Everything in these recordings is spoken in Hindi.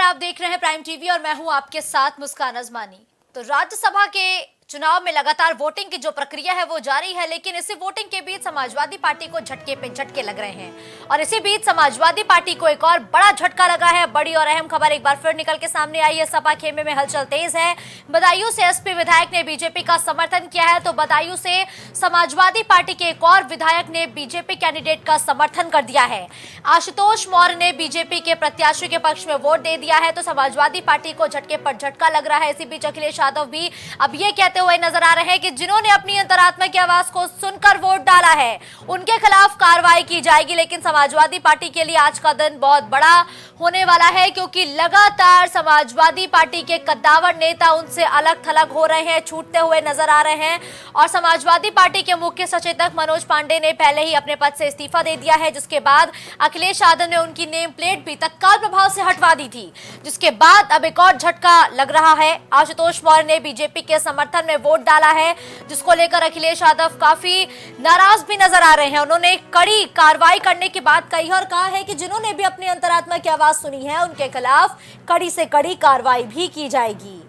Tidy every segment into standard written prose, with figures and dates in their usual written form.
आप देख रहे हैं प्राइम टीवी और मैं हूं आपके साथ मुस्कान अजमानी। तो राज्यसभा के चुनाव में लगातार वोटिंग की जो प्रक्रिया है वो जारी है, लेकिन इसी वोटिंग के बीच समाजवादी पार्टी को झटके पे झटके लग रहे हैं और इसी बीच समाजवादी पार्टी को एक और बड़ा झटका लगा है। बड़ी और अहम खबर एक बार फिर निकल के सामने आई है। सपा खेमे में हलचल तेज है। बदायूं से एसपी विधायक ने बीजेपी का समर्थन किया है, तो बदायूं से समाजवादी पार्टी के एक और विधायक ने बीजेपी कैंडिडेट का समर्थन कर दिया है। आशुतोष मौर्य ने बीजेपी के प्रत्याशी के पक्ष में वोट दे दिया है, तो समाजवादी पार्टी को झटके पर झटका लग रहा है। इसी बीच अखिलेश यादव भी अब ये कहते हुए नजर आ रहे हैं कि जिन्होंने अपनी अंतरात्मा की आवाज को सुनकर वोट डाला है उनके खिलाफ कार्रवाई की जाएगी। लेकिन समाजवादी पार्टी के लिए आज का दिन बहुत बड़ा होने वाला है, क्योंकि लगातार समाजवादी पार्टी के कद्दावर नेता उनसे अलग थलग हो रहे हैं, छूटते हुए नजर आ रहे हैं। और समाजवादी पार्टी के मुख्य सचेतक मनोज पांडे ने पहले ही अपने पद से इस्तीफा दे दिया है, जिसके बाद अखिलेश यादव ने उनकी नेम प्लेट भी तत्काल प्रभाव से हटवा दी थी, जिसके बाद अब एक और झटका लग रहा है। आशुतोष मौर्य ने बीजेपी के समर्थन में वोट डाला है, जिसको लेकर अखिलेश यादव काफी नाराज भी नजर आ रहे हैं। उन्होंने कड़ी कार्रवाई करने की बात कही और कहा है कि जिन्होंने भी अपनी अंतरात्मा की आवाज सुनी है उनके खिलाफ कड़ी से कड़ी कार्रवाई भी की जाएगी।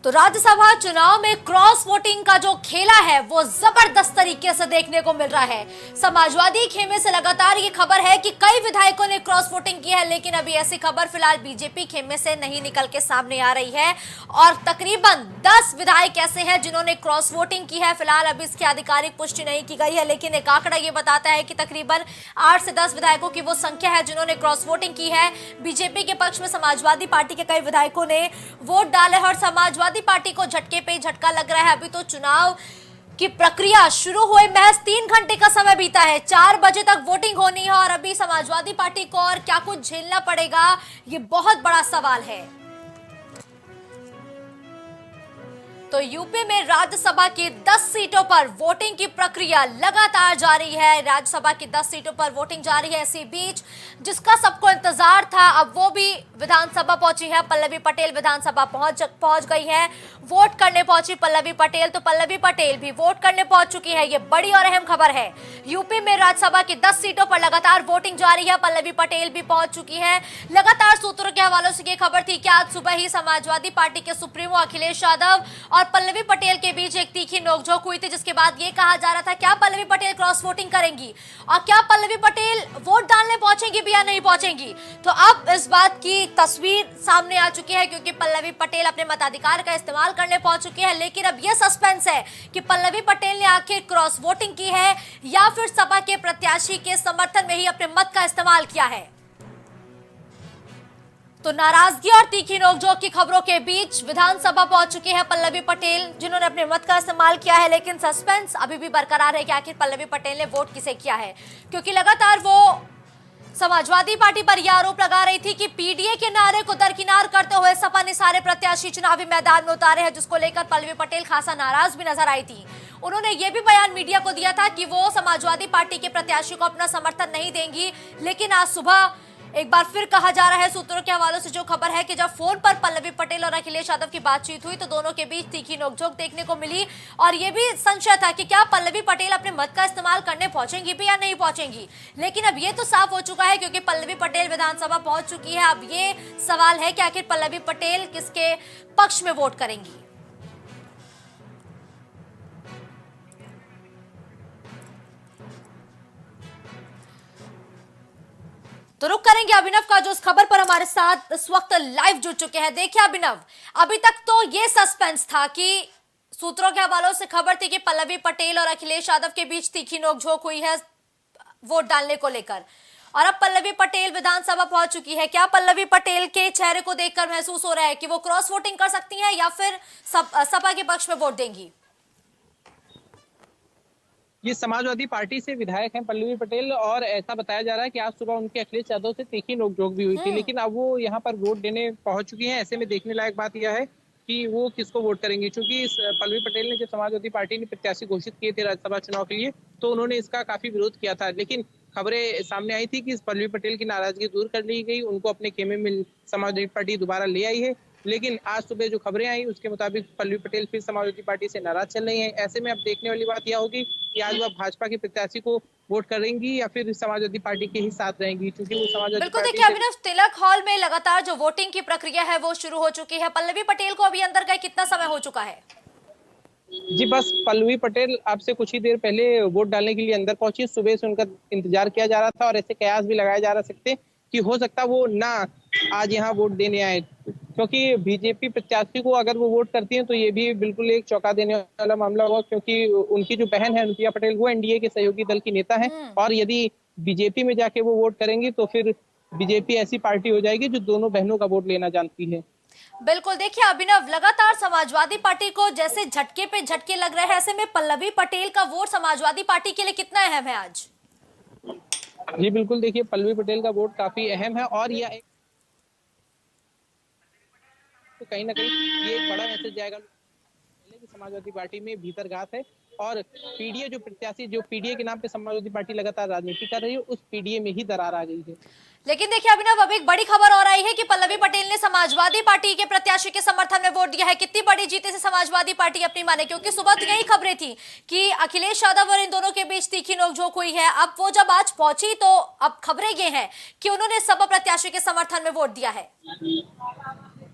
तो राज्यसभा चुनाव में क्रॉस वोटिंग का जो खेला है वो जबरदस्त तरीके से देखने को मिल रहा है। समाजवादी खेमे से लगातार ये खबर है कि कई विधायकों ने क्रॉस वोटिंग की है, लेकिन अभी ऐसी खबर फिलहाल बीजेपी खेमे से नहीं निकल के सामने आ रही है और तकरीबन 10 विधायक ऐसे हैं जिन्होंने क्रॉस वोटिंग की है। फिलहाल अभी इसकी आधिकारिक पुष्टि नहीं की गई है, लेकिन एक आंकड़ा ये बताता है कि तकरीबन 8 से 10 विधायकों की वो संख्या है जिन्होंने क्रॉस वोटिंग की है। बीजेपी के पक्ष में समाजवादी पार्टी के कई विधायकों ने वोट डाले और समाजवादी पार्टी को झटके पे झटका लग रहा है। अभी तो चुनाव की प्रक्रिया शुरू हुए महज 3 घंटे का समय बीता है। 4 बजे तक वोटिंग होनी है और अभी समाजवादी पार्टी को और क्या कुछ झेलना पड़ेगा, ये बहुत बड़ा सवाल है। तो यूपी में राज्यसभा की 10 सीटों पर वोटिंग की प्रक्रिया लगातार जारी है। राज्यसभा की 10 सीटों पर वोटिंग जारी है। इसी बीच जिसका सबको इंतजार था, अब वो भी विधानसभा पहुंची है। पल्लवी पटेल विधानसभा पहुंच गई है। वोट करने पहुंची पल्लवी पटेल, तो पल्लवी पटेल भी वोट करने पहुंच चुकी है। ये बड़ी और अहम खबर है। यूपी में राज्यसभा की 10 सीटों पर लगातार वोटिंग जारी है। पल्लवी पटेल भी पहुंच चुकी है। लगातार सूत्रों के हवालों से ये खबर थी कि आज सुबह ही समाजवादी पार्टी के सुप्रीमो अखिलेश यादव और पल्लवी पटेल के बीच एक तीखी नोकझोंक हुई थी, जिसके बाद ये कहा जा रहा था क्या पल्लवी पटेल क्रॉस वोटिंग करेंगी और क्या पल्लवी पटेल वोट डालने पहुंचेंगी भी या नहीं पहुंचेंगी। तो अब इस बात की तस्वीर सामने आ चुकी है, क्योंकि पल्लवी पटेल अपने मताधिकार का इस्तेमाल करने पहुंच चुकी है। लेकिन अब यह सस्पेंस है कि पल्लवी पटेल ने आखिर क्रॉस वोटिंग की है या फिर सपा के प्रत्याशी के समर्थन में ही अपने मत का इस्तेमाल किया है। तो नाराजगी और तीखी नोकझोंक की खबरों के बीच विधानसभा पहुंच चुकी है पल्लवी पटेल, जिन्होंने अपने मत का इस्तेमाल किया है। लेकिन सस्पेंस अभी भी बरकरार है कि आखिर पल्लवी पटेल ने वोट किसे किया है, क्योंकि लगातार वो समाजवादी पार्टी पर यह आरोप लगा रही थी कि पीडीए के नारे को दरकिनार करते हुए सपा ने सारे प्रत्याशी चुनावी मैदान में उतारे हैं, जिसको लेकर पल्लवी पटेल खासा नाराज भी नजर आई थी। उन्होंने ये भी बयान मीडिया को दिया था कि वो समाजवादी पार्टी के प्रत्याशी को अपना समर्थन नहीं देंगी। लेकिन आज सुबह एक बार फिर कहा जा रहा है, सूत्रों के हवालों से जो खबर है कि जब फोन पर पल्लवी पटेल और अखिलेश यादव की बातचीत हुई तो दोनों के बीच तीखी नोकझोंक देखने को मिली और यह भी संशय था कि क्या पल्लवी पटेल अपने मत का इस्तेमाल करने पहुंचेंगी भी या नहीं पहुंचेंगी। लेकिन अब ये तो साफ हो चुका है, क्योंकि पल्लवी पटेल विधानसभा पहुंच चुकी है। अब ये सवाल है कि आखिर पल्लवी पटेल किसके पक्ष में वोट करेंगी। तो रुक करेंगे अभिनव का, जो इस खबर पर हमारे साथ इस वक्त लाइव जुड़ चुके हैं। देखिए अभिनव, अभी तक तो ये सस्पेंस था कि सूत्रों के हवालों से खबर थी कि पल्लवी पटेल और अखिलेश यादव के बीच तीखी नोकझोंक हुई है वोट डालने को लेकर, और अब पल्लवी पटेल विधानसभा पहुंच चुकी है। क्या पल्लवी पटेल के चेहरे को देखकर महसूस हो रहा है कि वो क्रॉस वोटिंग कर सकती हैं या फिर सपा के पक्ष में वोट देंगी? ये समाजवादी पार्टी से विधायक हैं पल्लवी पटेल, और ऐसा बताया जा रहा है कि आज सुबह उनके अखिलेश यादव से तीखी नोकझोंक भी हुई थी, लेकिन अब वो यहाँ पर वोट देने पहुंच चुकी हैं। ऐसे में देखने लायक बात यह है कि वो किसको वोट करेंगी, क्योंकि पल्लवी पटेल ने जब समाजवादी पार्टी ने प्रत्याशी घोषित किए थे राज्यसभा चुनाव के लिए तो उन्होंने इसका काफी विरोध किया था। लेकिन खबरें सामने आई थी कि पल्लवी पटेल की नाराजगी दूर कर ली गई, उनको अपने खेमे में समाजवादी पार्टी दोबारा ले आई है। लेकिन आज सुबह जो खबरें आई उसके मुताबिक पल्लवी पटेल फिर समाजवादी पार्टी से नाराज चल रही हैं। ऐसे में अब देखने वाली बात यह होगी कि आज वह भाजपा के प्रत्याशी को वोट करेंगी या फिर समाजवादी पार्टी के ही साथ रहेंगी, क्योंकि वो समाजवादी बिल्कुल। पार्टी देखिए से। अभिनव, तिलक हॉल में लगातार जो वोटिंग की प्रक्रिया है वो शुरू हो चुकी है। पल्लवी पटेल को अभी अंदर गए कितना समय हो चुका है? जी बस पल्लवी पटेल आपसे कुछ ही देर पहले वोट डालने के लिए अंदर पहुंची। सुबह से उनका इंतजार किया जा रहा था और ऐसे कयास भी लगाए जा रहा सकते कि हो सकता वो ना आज यहाँ वोट देने आए, क्योंकि बीजेपी प्रत्याशी को अगर वो वोट करती हैं तो ये भी बिल्कुल एक चौंका देने वाला मामला होगा, क्योंकि उनकी जो बहन है अनुप्रिया पटेल वो एनडीए के सहयोगी दल की नेता है, और यदि बीजेपी में जाके वो वोट करेंगी तो फिर बीजेपी ऐसी पार्टी हो जाएगी जो दोनों बहनों का वोट लेना जानती है। बिल्कुल। देखिए अभिनव, लगातार समाजवादी पार्टी को जैसे झटके पे झटके लग रहे हैं, ऐसे में पल्लवी पटेल का वोट समाजवादी पार्टी के लिए कितना अहम है आज? जी बिल्कुल, देखिए पल्लवी पटेल का वोट काफी अहम है और यह तो कहीं ना कहीं ये एक बड़ा मैसेज जाएगा कि समाजवादी पार्टी में भीतरघात है, और पीडीए जो प्रत्याशी जो पीडीए के नाम पे समाजवादी पार्टी लगातार राजनीति कर रही है, उस पीडीए में ही दरार आ गई है। लेकिन देखिए अभिनव, अब एक बड़ी खबर और आई है कि पल्लवी पटेल ने समाजवादी पार्टी के प्रत्याशी के समर्थन में वोट दिया है। कितनी बड़ी जीत से समाजवादी पार्टी अपनी माने, क्योंकि सुबह तो यही खबरें थी कि अखिलेश यादव और इन दोनों के बीच तीखी नोकझोंक हुई है। अब वो जब आज पहुंची तो अब खबरें ये हैं कि उन्होंने सपा प्रत्याशी के समर्थन में वोट दिया है।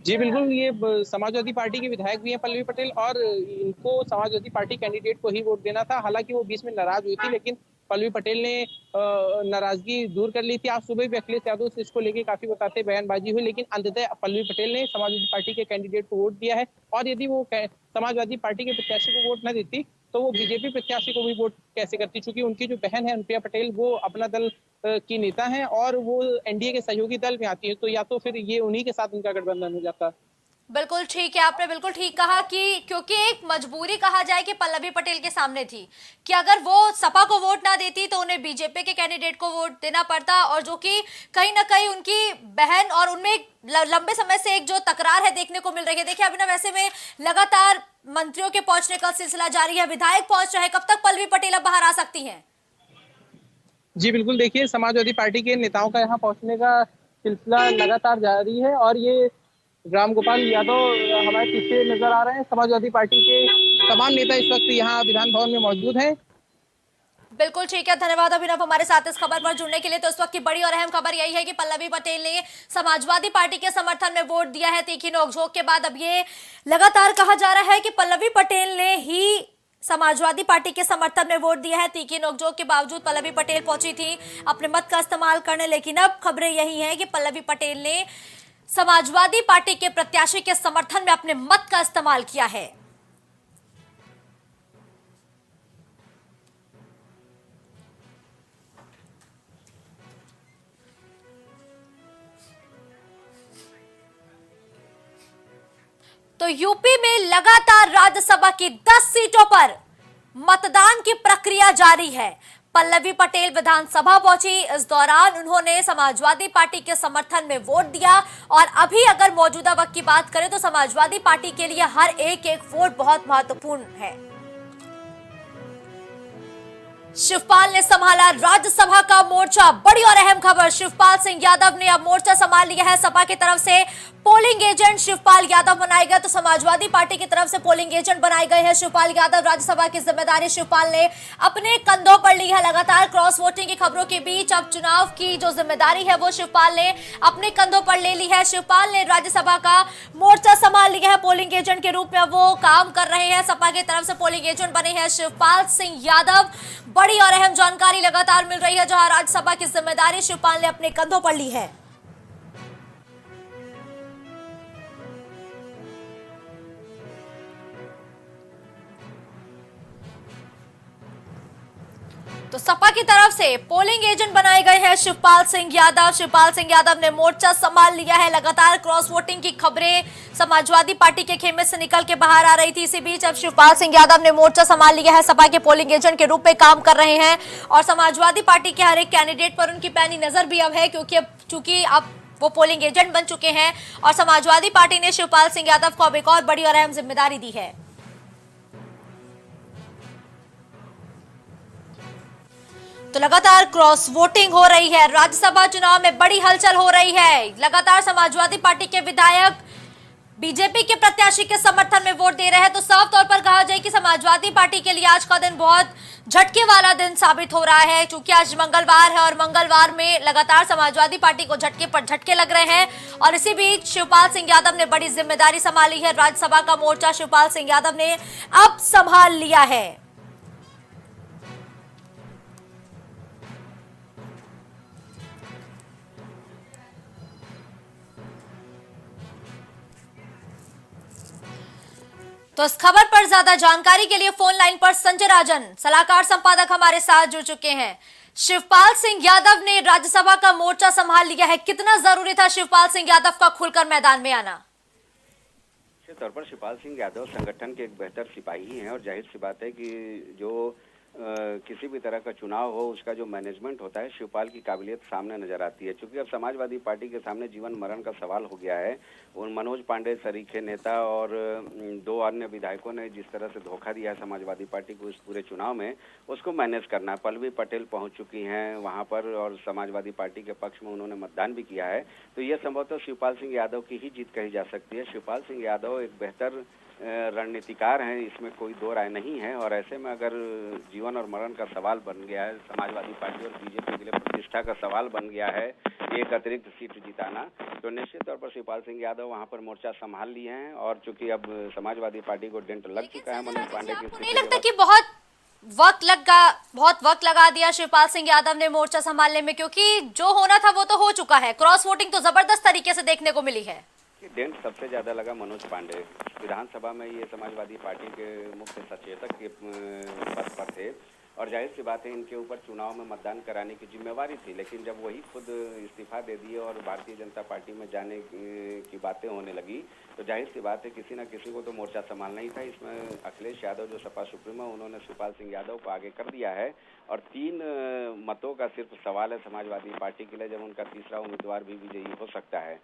जी बिल्कुल, ये समाजवादी पार्टी के विधायक भी हैं पल्लवी पटेल, और इनको समाजवादी पार्टी कैंडिडेट को ही वोट देना था। हालांकि वो बीच में नाराज हुई थी, लेकिन पल्लवी पटेल ने नाराजगी दूर कर ली थी। आज सुबह भी अखिलेश यादव से इसको लेके काफी बताते बयानबाजी हुई, लेकिन अंततः पल्लवी पटेल ने समाजवादी पार्टी के कैंडिडेट को वोट दिया है, और यदि वो समाजवादी पार्टी के प्रत्याशी को वोट न देती तो वो बीजेपी प्रत्याशी को भी वोट कैसे करती, चूंकि उनकी जो बहन है अनुप्रिया पटेल वो अपना दल की नेता हैं और वो एनडीए के सहयोगी दल में आती है, तो या तो फिर ये उन्हीं के साथ उनका गठबंधन हो जाता। बिल्कुल ठीक है, आपने बिल्कुल ठीक कहा कि क्योंकि एक मजबूरी कहा जाए कि पल्लवी पटेल के सामने थी कि अगर वो सपा को वोट ना देती तो उन्हें बीजेपी के कैंडिडेट को वोट देना पड़ता, और जो कि कहीं ना कहीं उनकी बहन और उनमें लंबे समय से एक जो तकरार है देखने को मिल रही है। देखिए अभिनव, ऐसे में लगातार मंत्रियों के पहुंचने का सिलसिला जारी है, विधायक पहुंच रहे हैं। कब तक पल्लवी पटेल अब बाहर आ सकती हैं? जी बिल्कुल, देखिए समाजवादी पार्टी के नेताओं का यहाँ पहुंचने का सिलसिला लगातार जारी है, और ये राम गोपाल यादव हमारे पीछे नजर आ रहे हैं। समाजवादी पार्टी के तमाम नेता इस वक्त यहाँ विधान भवन में मौजूद हैं। बिल्कुल ठीक है, धन्यवाद अभिनव हमारे साथ इस खबर पर जुड़ने के लिए। तो इस वक्त की बड़ी और अहम खबर यही है कि पल्लवी पटेल ने समाजवादी पार्टी के समर्थन में वोट दिया है। तीखी नोकझोंक के बाद अब ये लगातार कहा जा रहा है कि पल्लवी पटेल ने ही समाजवादी पार्टी के समर्थन में वोट दिया है। तीखी नोकझोंक के बावजूद पल्लवी पटेल पहुंची थी अपने मत का इस्तेमाल करने, लेकिन अब खबरें यही हैं कि पल्लवी पटेल ने समाजवादी पार्टी के प्रत्याशी के समर्थन में अपने मत का इस्तेमाल किया है। तो यूपी में लगातार राज्यसभा की 10 सीटों पर मतदान की प्रक्रिया जारी है। पल्लवी पटेल विधानसभा पहुंची, इस दौरान उन्होंने समाजवादी पार्टी के समर्थन में वोट दिया, और अभी अगर मौजूदा वक्त की बात करें तो समाजवादी पार्टी के लिए हर एक वोट बहुत महत्वपूर्ण है। शिवपाल ने संभाला राज्यसभा का मोर्चा। बड़ी और अहम खबर, शिवपाल सिंह यादव ने अब मोर्चा संभाल लिया है। सपा की तरफ से पोलिंग एजेंट शिवपाल यादव बनाए गए, तो समाजवादी पार्टी की तरफ से पोलिंग एजेंट बनाए गए हैं शिवपाल यादव। राज्यसभा की जिम्मेदारी शिवपाल ने अपने कंधों पर ली है। लगातार क्रॉस वोटिंग की खबरों के बीच अब चुनाव की जो जिम्मेदारी है वो शिवपाल ने अपने कंधों पर ले ली है। शिवपाल ने राज्यसभा का मोर्चा संभाल लिया है, पोलिंग एजेंट के रूप में वो काम कर रहे हैं। सपा की तरफ से पोलिंग एजेंट बने हैं शिवपाल सिंह यादव। बड़ी और अहम जानकारी लगातार मिल रही है, जहां राज्यसभा की जिम्मेदारी शिवपाल ने अपने कंधों पर ली है। तो सपा की तरफ से पोलिंग एजेंट बनाए गए हैं शिवपाल सिंह यादव। शिवपाल सिंह यादव ने मोर्चा संभाल लिया है। लगातार क्रॉस वोटिंग की खबरें समाजवादी पार्टी के खेमे से निकल के बाहर आ रही थी, इसी बीच अब शिवपाल सिंह यादव ने मोर्चा संभाल लिया है, सपा के पोलिंग एजेंट के रूप में काम कर रहे हैं, और समाजवादी पार्टी के हर एक कैंडिडेट पर उनकी पैनी नजर भी अब है, क्योंकि अब वो पोलिंग एजेंट बन चुके हैं, और समाजवादी पार्टी ने शिवपाल सिंह यादव को अब एक और बड़ी और अहम जिम्मेदारी दी है। तो लगातार क्रॉस वोटिंग हो रही है। राज्यसभा चुनाव में बड़ी हलचल हो रही है। लगातार समाजवादी पार्टी के विधायक बीजेपी के प्रत्याशी के समर्थन में वोट दे रहे हैं, तो साफ तौर पर कहा जाए कि समाजवादी पार्टी के लिए आज का दिन बहुत झटके वाला दिन साबित हो रहा है, क्योंकि आज मंगलवार है और मंगलवार में लगातार समाजवादी पार्टी को झटके पर झटके लग रहे हैं। और इसी बीच शिवपाल सिंह यादव ने बड़ी जिम्मेदारी संभाली है। राज्यसभा का मोर्चा शिवपाल सिंह यादव ने अब संभाल लिया है। तो इस खबर पर ज्यादा जानकारी के लिए फोन लाइन पर संजय राजन, सलाहकार संपादक, हमारे साथ जुड़ चुके हैं। शिवपाल सिंह यादव ने राज्यसभा का मोर्चा संभाल लिया है, कितना जरूरी था शिवपाल सिंह यादव का खुलकर मैदान में आना? निश्चित तौर पर शिवपाल सिंह यादव संगठन के एक बेहतर सिपाही हैं और जाहिर सी बात है कि जो किसी भी तरह का चुनाव हो उसका जो मैनेजमेंट होता है, शिवपाल की काबिलियत सामने नजर आती है। क्योंकि अब समाजवादी पार्टी के सामने जीवन मरण का सवाल हो गया है। उन मनोज पांडे सरीखे नेता और दो अन्य विधायकों ने जिस तरह से धोखा दिया है समाजवादी पार्टी को इस पूरे चुनाव में, उसको मैनेज करना है। पल्लवी पटेल पहुंच चुकी हैं वहां पर और समाजवादी पार्टी के पक्ष में उन्होंने मतदान भी किया है। तो ये संभवतः शिवपाल सिंह यादव की ही जीत कही जा सकती है। शिवपाल सिंह यादव एक बेहतर रणनीतिकार हैं, इसमें कोई दो राय नहीं है। और ऐसे में अगर जीवन और मरण का सवाल बन गया है, समाजवादी पार्टी और बीजेपी के लिए प्रतिष्ठा का सवाल बन गया है एक अतिरिक्त सीट जिताना, तो निश्चित तौर पर शिवपाल सिंह यादव वहां पर मोर्चा संभाल लिए हैं। और चूंकि अब समाजवादी पार्टी को डेंट लग चुका है मनोज पांडे की, नहीं लगता कि बहुत वक्त लगा दिया शिवपाल सिंह यादव ने मोर्चा संभालने में? क्योंकि जो होना था वो तो हो चुका है। क्रॉस वोटिंग तो जबरदस्त तरीके से देखने को मिली है। डेंट सबसे ज्यादा लगा मनोज पांडे। विधानसभा में ये समाजवादी पार्टी के मुख्य सचेतक के पद पर थे और जाहिर सी बात है इनके ऊपर चुनाव में मतदान कराने की जिम्मेवारी थी। लेकिन जब वही खुद इस्तीफा दे दिए और भारतीय जनता पार्टी में जाने की बातें होने लगी, तो जाहिर सी बात है किसी न किसी को तो मोर्चा संभालना ही था। इसमें अखिलेश यादव जो सपा सुप्रीमो, उन्होंने शिवपाल सिंह यादव को आगे कर दिया है और 3 मतों का सिर्फ सवाल है समाजवादी पार्टी के लिए, जब उनका तीसरा उम्मीदवार भी विजयी हो सकता है।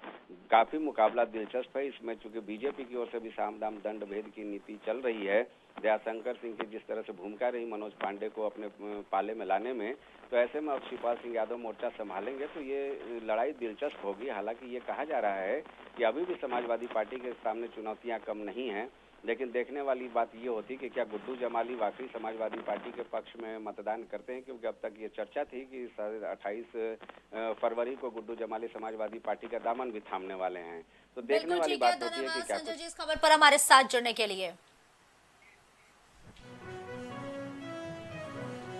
काफी मुकाबला दिलचस्प है इसमें, चूंकि बीजेपी की ओर से भी साम दाम दंड भेद की नीति चल रही है। दयाशंकर सिंह की जिस तरह से भूमिका रही मनोज पांडे को अपने पाले में लाने में, तो ऐसे में अब शिवपाल सिंह यादव मोर्चा संभालेंगे तो ये लड़ाई दिलचस्प होगी। हालांकि ये कहा जा रहा है कि अभी भी समाजवादी पार्टी के सामने चुनौतियां कम नहीं हैं, लेकिन देखने वाली बात ये होती कि क्या गुड्डू जमाली वाकई समाजवादी पार्टी के पक्ष में मतदान करते हैं। क्योंकि अब तक ये चर्चा थी कि 28 फरवरी को गुड्डू जमाली समाजवादी पार्टी का दामन भी थामने वाले हैं। तो देखने वाली बात होती है कि क्या। संजय जी, इस खबर पर हमारे साथ जुड़ने के लिए।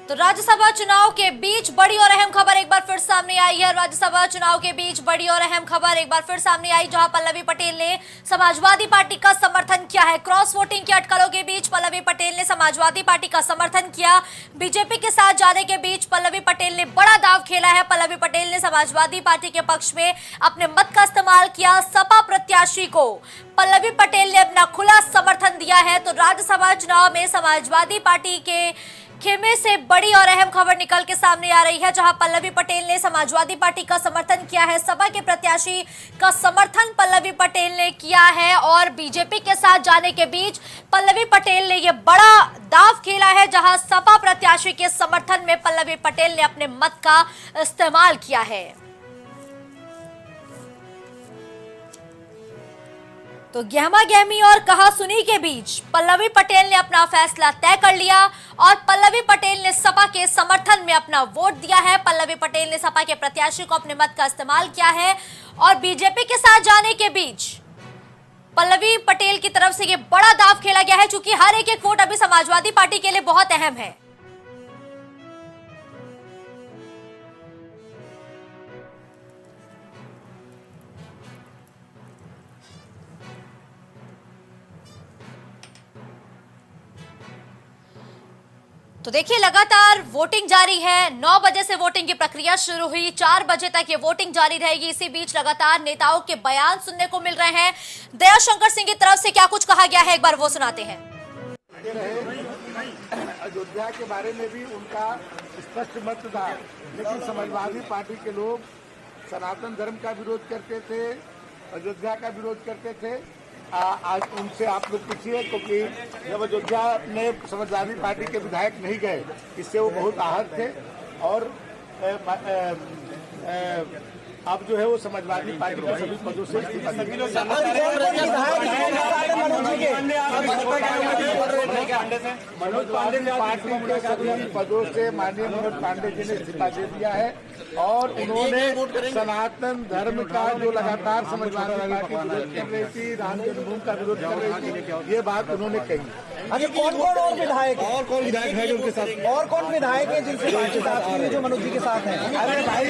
तो राज्यसभा चुनाव के बीच बड़ी और अहम खबर एक बार फिर सामने आई है। राज्यसभा चुनाव के बीच बड़ी और अहम खबर एक बार फिर सामने आई, जहां पल्लवी पटेल ने समाजवादी पार्टी का समर्थन किया है। क्रॉस वोटिंग के अटकलों के बीच पल्लवी पटेल ने समाजवादी पार्टी का समर्थन किया। बीजेपी के साथ जाने के बीच पल्लवी पटेल ने बड़ा दांव खेला है। पल्लवी पटेल ने समाजवादी पार्टी के पक्ष में अपने मत का इस्तेमाल किया। सपा प्रत्याशी को पल्लवी पटेल ने अपना खुला समर्थन दिया है। तो राज्यसभा चुनाव में समाजवादी पार्टी के खेमे से बड़ी और अहम खबर निकल के सामने आ रही है, जहां पल्लवी पटेल ने समाजवादी पार्टी का समर्थन किया है। सपा के प्रत्याशी का समर्थन पल्लवी पटेल ने किया है और बीजेपी के साथ जाने के बीच पल्लवी पटेल ने यह बड़ा दांव खेला है, जहां सपा प्रत्याशी के समर्थन में पल्लवी पटेल ने अपने मत का इस्तेमाल किया है। तो गहमा गहमी और कहासुनी के बीच पल्लवी पटेल ने अपना फैसला तय कर लिया और पल्लवी पटेल ने सपा के समर्थन में अपना वोट दिया है। पल्लवी पटेल ने सपा के प्रत्याशी को अपने मत का इस्तेमाल किया है और बीजेपी के साथ जाने के बीच पल्लवी पटेल की तरफ से ये बड़ा दांव खेला गया है, क्योंकि हर एक वोट अभी समाजवादी पार्टी के लिए बहुत अहम है। तो देखिए, लगातार वोटिंग जारी है। 9 बजे से वोटिंग की प्रक्रिया शुरू हुई, 4 बजे तक ये वोटिंग जारी रहेगी। इसी बीच लगातार नेताओं के बयान सुनने को मिल रहे हैं। दयाशंकर सिंह की तरफ से क्या कुछ कहा गया है, एक बार वो सुनाते हैं। अयोध्या के बारे में भी उनका स्पष्ट मत था, लेकिन समाजवादी पार्टी के लोग सनातन धर्म का विरोध करते थे, अयोध्या का विरोध करते थे। आज उनसे आप लोग पूछिए, क्योंकि जब अयोध्या में समाजवादी पार्टी के विधायक नहीं गए, इससे वो बहुत आहत थे और अब जो है वो समाजवादी पार्टी के सभी पदों से इस्तीफा मनोज पांडे ने पार्टी के सभी पदों से माननीय मनोज पांडे जी ने इस्तीफा दे दिया है और उन्होंने सनातन धर्म का जो लगातार समाजवादी पार्टी विरोध कर रही थी, राम जन्मभूमि का विरोध कर रही थी, ये बात उन्होंने कही। अच्छा, कौन कौन और विधायक है? और कौन विधायक है जो उनके साथ? और कौन विधायक है जिनसे पार्टी साथ में जो मनोज जी के साथ हैं? अरे भाई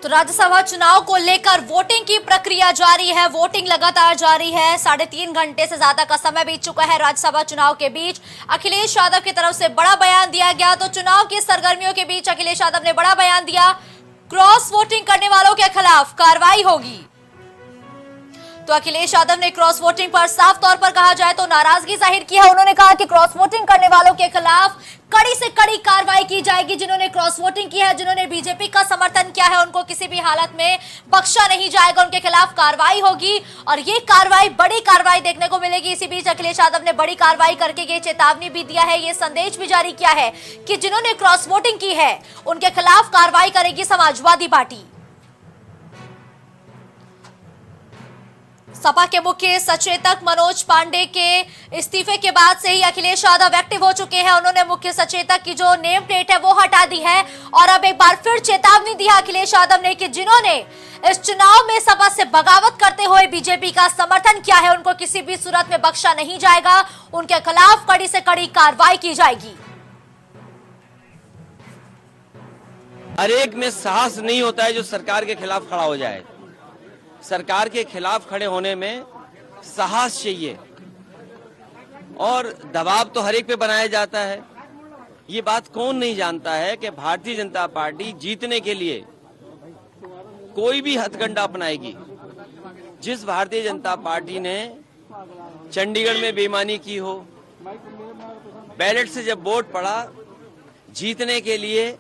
तो राज्यसभा चुनाव को लेकर वोटिंग की प्रक्रिया जारी है। वोटिंग लगातार जारी है। 3.5 घंटे से ज्यादा का समय बीत चुका है। राज्यसभा चुनाव के बीच अखिलेश यादव की तरफ से बड़ा बयान दिया गया। तो चुनाव की सरगर्मियों के बीच अखिलेश यादव ने बड़ा बयान दिया। क्रॉस वोटिंग करने वालों के खिलाफ कार्रवाई होगी। तो अखिलेश यादव ने क्रॉस वोटिंग पर साफ तौर पर कहा जाए तो नाराजगी जाहिर की है। उन्होंने कहा कि क्रॉस वोटिंग करने वालों के खिलाफ कड़ी से कड़ी कार्रवाई की जाएगी। जिन्होंने क्रॉस वोटिंग की है, जिन्होंने बीजेपी का समर्थन किया है, उनको किसी भी हालत में बख्शा नहीं जाएगा। उनके खिलाफ कार्रवाई होगी और ये कार्रवाई बड़ी कार्रवाई देखने को मिलेगी। इसी बीच अखिलेश यादव ने बड़ी कार्रवाई करके ये चेतावनी भी दिया है, ये संदेश भी जारी किया है कि जिन्होंने क्रॉस वोटिंग की है उनके खिलाफ कार्रवाई करेगी समाजवादी पार्टी। सपा के मुख्य सचेतक मनोज पांडे के इस्तीफे के बाद से ही अखिलेश यादव एक्टिव हो चुके हैं। उन्होंने मुख्य सचेतक की जो नेम प्लेट है वो हटा दी है और अब एक बार फिर चेतावनी दी है अखिलेश यादव ने कि जिन्होंने इस चुनाव में सपा से बगावत करते हुए बीजेपी का समर्थन किया है उनको किसी भी सूरत में बख्शा नहीं जाएगा। उनके खिलाफ कड़ी से कड़ी कार्रवाई की जाएगी। हर एक में साहस नहीं होता है जो सरकार के खिलाफ खड़ा हो जाए। सरकार के खिलाफ खड़े होने में साहस चाहिए और दबाव तो हर एक पे बनाया जाता है। ये बात कौन नहीं जानता है कि भारतीय जनता पार्टी जीतने के लिए कोई भी हथकंडा अपनाएगी। जिस भारतीय जनता पार्टी ने चंडीगढ़ में बेईमानी की हो, बैलेट से जब वोट पड़ा, जीतने के लिए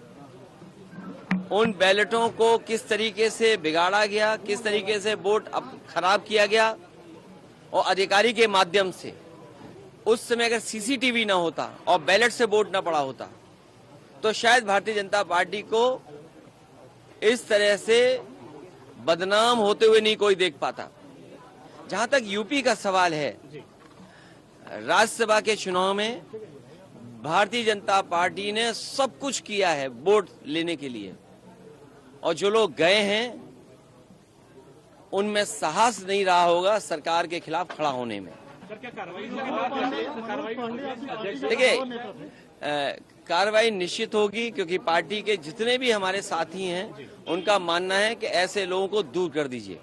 उन बैलेटों को किस तरीके से बिगाड़ा गया, किस तरीके से वोट खराब किया गया और अधिकारी के माध्यम से उस समय अगर सीसीटीवी ना होता और बैलेट से वोट ना पड़ा होता तो शायद भारतीय जनता पार्टी को इस तरह से बदनाम होते हुए नहीं कोई देख पाता। जहां तक यूपी का सवाल है, राज्यसभा के चुनाव में भारतीय जनता पार्टी ने सब कुछ किया है वोट लेने के लिए और जो लोग गए हैं उनमें साहस नहीं रहा होगा सरकार के खिलाफ खड़ा होने में। देखिए, कार्रवाई निश्चित होगी क्योंकि पार्टी के जितने भी हमारे साथी हैं उनका मानना है कि ऐसे लोगों को दूर कर दीजिए।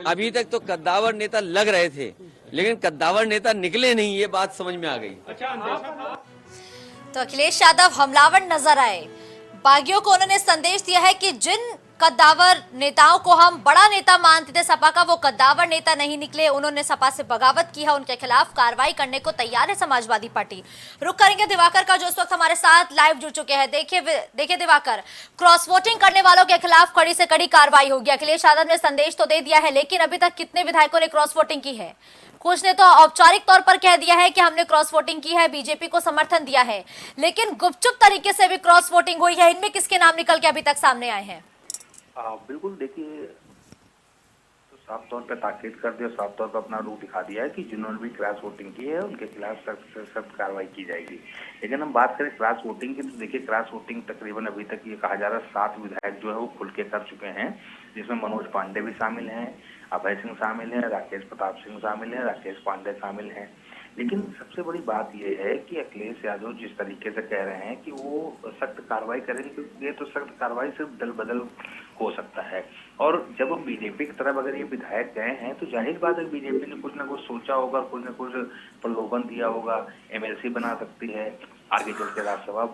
अभी तक तो कद्दावर नेता लग रहे थे लेकिन कद्दावर नेता निकले नहीं, ये बात समझ में आ गई। तो अखिलेश यादव हमलावर नजर आए। बागियों को उन्होंने संदेश दिया है कि जिन कद्दावर नेताओं को हम बड़ा नेता मानते थे सपा का, वो कद्दावर नेता नहीं निकले। उन्होंने सपा से बगावत की है, उनके खिलाफ कार्रवाई करने को तैयार है समाजवादी पार्टी। रुक करेंगे दिवाकर का जो इस वक्त हमारे साथ लाइव जुड़ चुके हैं। देखिए दिवाकर, क्रॉस वोटिंग करने वालों के खिलाफ कड़ी से कड़ी कार्रवाई होगी। अखिलेश यादव ने संदेश तो दे दिया है लेकिन अभी तक कितने विधायकों ने क्रॉस वोटिंग की है? कुछ ने तो औपचारिक तौर पर कह दिया है कि हमने क्रॉस वोटिंग की है, बीजेपी को समर्थन दिया है, लेकिन गुपचुप तरीके से भी क्रॉस वोटिंग हुई है। इनमें किसके नाम निकल के अभी तक सामने आए हैं? बिल्कुल, देखिए, तो साफ तौर पे ताकीद कर दिया, साफ तौर पे अपना रूप दिखा दिया है कि जिन्होंने भी क्रॉस वोटिंग की है उनके खिलाफ सख्त से सख्त कार्रवाई की जाएगी। लेकिन हम बात करें क्रॉस वोटिंग की तो देखिए, क्रॉस वोटिंग तकरीबन अभी तक ये कहा जा रहा है 7 विधायक जो है वो खुल के कर चुके हैं, जिसमें मनोज पांडे भी शामिल हैं, अभय सिंह शामिल है, राकेश प्रताप सिंह शामिल है, राकेश पांडे शामिल हैं। लेकिन सबसे बड़ी बात यह है कि अखिलेश यादव जिस तरीके से कह रहे हैं कि वो सख्त कार्रवाई करेंगे, तो सख्त कार्रवाई सिर्फ दल बदल हो सकता है। और जब बीजेपी की तरफ अगर ये विधायक गए हैं तो जाहिर बात है बीजेपी ने कुछ ना कुछ सोचा होगा, कुछ ना कुछ प्रलोभन दिया होगा, एमएलसी बना सकती है। आगे चल के राज्यसभा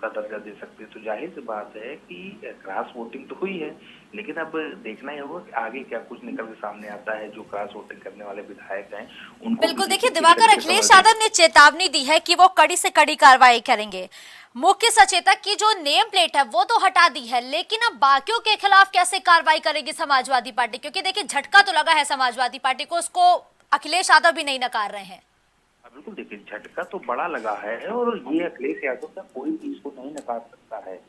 का दर्जा दे सकते हैं। तो जाहिर सी बात है कि क्रॉस वोटिंग तो हुई है, लेकिन अब देखना ही होगा कि आगे क्या कुछ निकल के सामने आता है। जो क्रॉस वोटिंग करने वाले विधायक हैं उनको बिल्कुल, देखिए दिवाकर, अखिलेश यादव ने चेतावनी दी है कि वो कड़ी से कड़ी कार्रवाई करेंगे। मुख्य सचेतक की जो नेम प्लेट है वो तो हटा दी है, लेकिन अब बाकियों के खिलाफ कैसे कार्रवाई करेगी समाजवादी पार्टी? क्योंकि देखिए झटका तो लगा है समाजवादी पार्टी को, उसको अखिलेश यादव भी नहीं नकार रहे हैं। बिल्कुल, देखिए झटका तो बड़ा लगा है और ये अखिलेश यादव का कोई भी इसको नहीं नकार सकता है।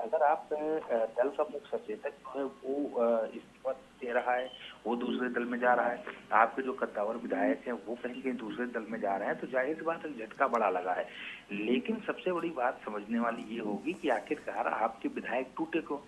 अगर आप दल का मुख्य सचेतक जो है वो इस्तीफा दे रहा है, वो दूसरे दल में जा रहा है, आपके जो कद्दावर विधायक हैं वो कहीं कहीं दूसरे दल में जा रहे हैं, तो जाहिर सी बात है झटका बड़ा लगा है। लेकिन सबसे बड़ी बात समझने वाली ये होगी कि आखिरकार आपके विधायक टूटे क्यों?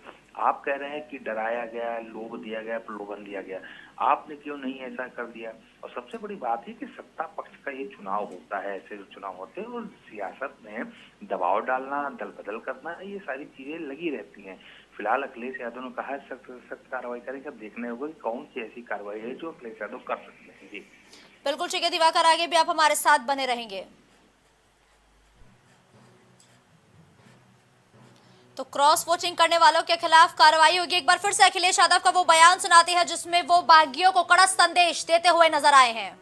आप कह रहे हैं कि डराया गया, लोभ दिया गया, प्रलोभन दिया गया, आपने क्यों नहीं ऐसा कर दिया? और सबसे बड़ी बात है कि सत्ता पक्ष का ये चुनाव होता है, ऐसे जो चुनाव होते हैं और सियासत में दबाव डालना, दल बदल करना, ये सारी चीजें लगी रहती हैं। फिलहाल अखिलेश यादव ने कहा सख्त कार्रवाई करेंगे। अब देखने होगा कि कौन सी ऐसी कार्रवाई है जो अखिलेश यादव कर सकते हैं। जी बिल्कुल ठीक है दिवाकर, आगे भी आप हमारे साथ बने रहेंगे। तो क्रॉस वोटिंग करने वालों के खिलाफ कार्रवाई होगी। एक बार फिर से अखिलेश यादव का वो बयान सुनाते हैं जिसमें वो बागियों को कड़ा संदेश देते हुए नजर आए हैं।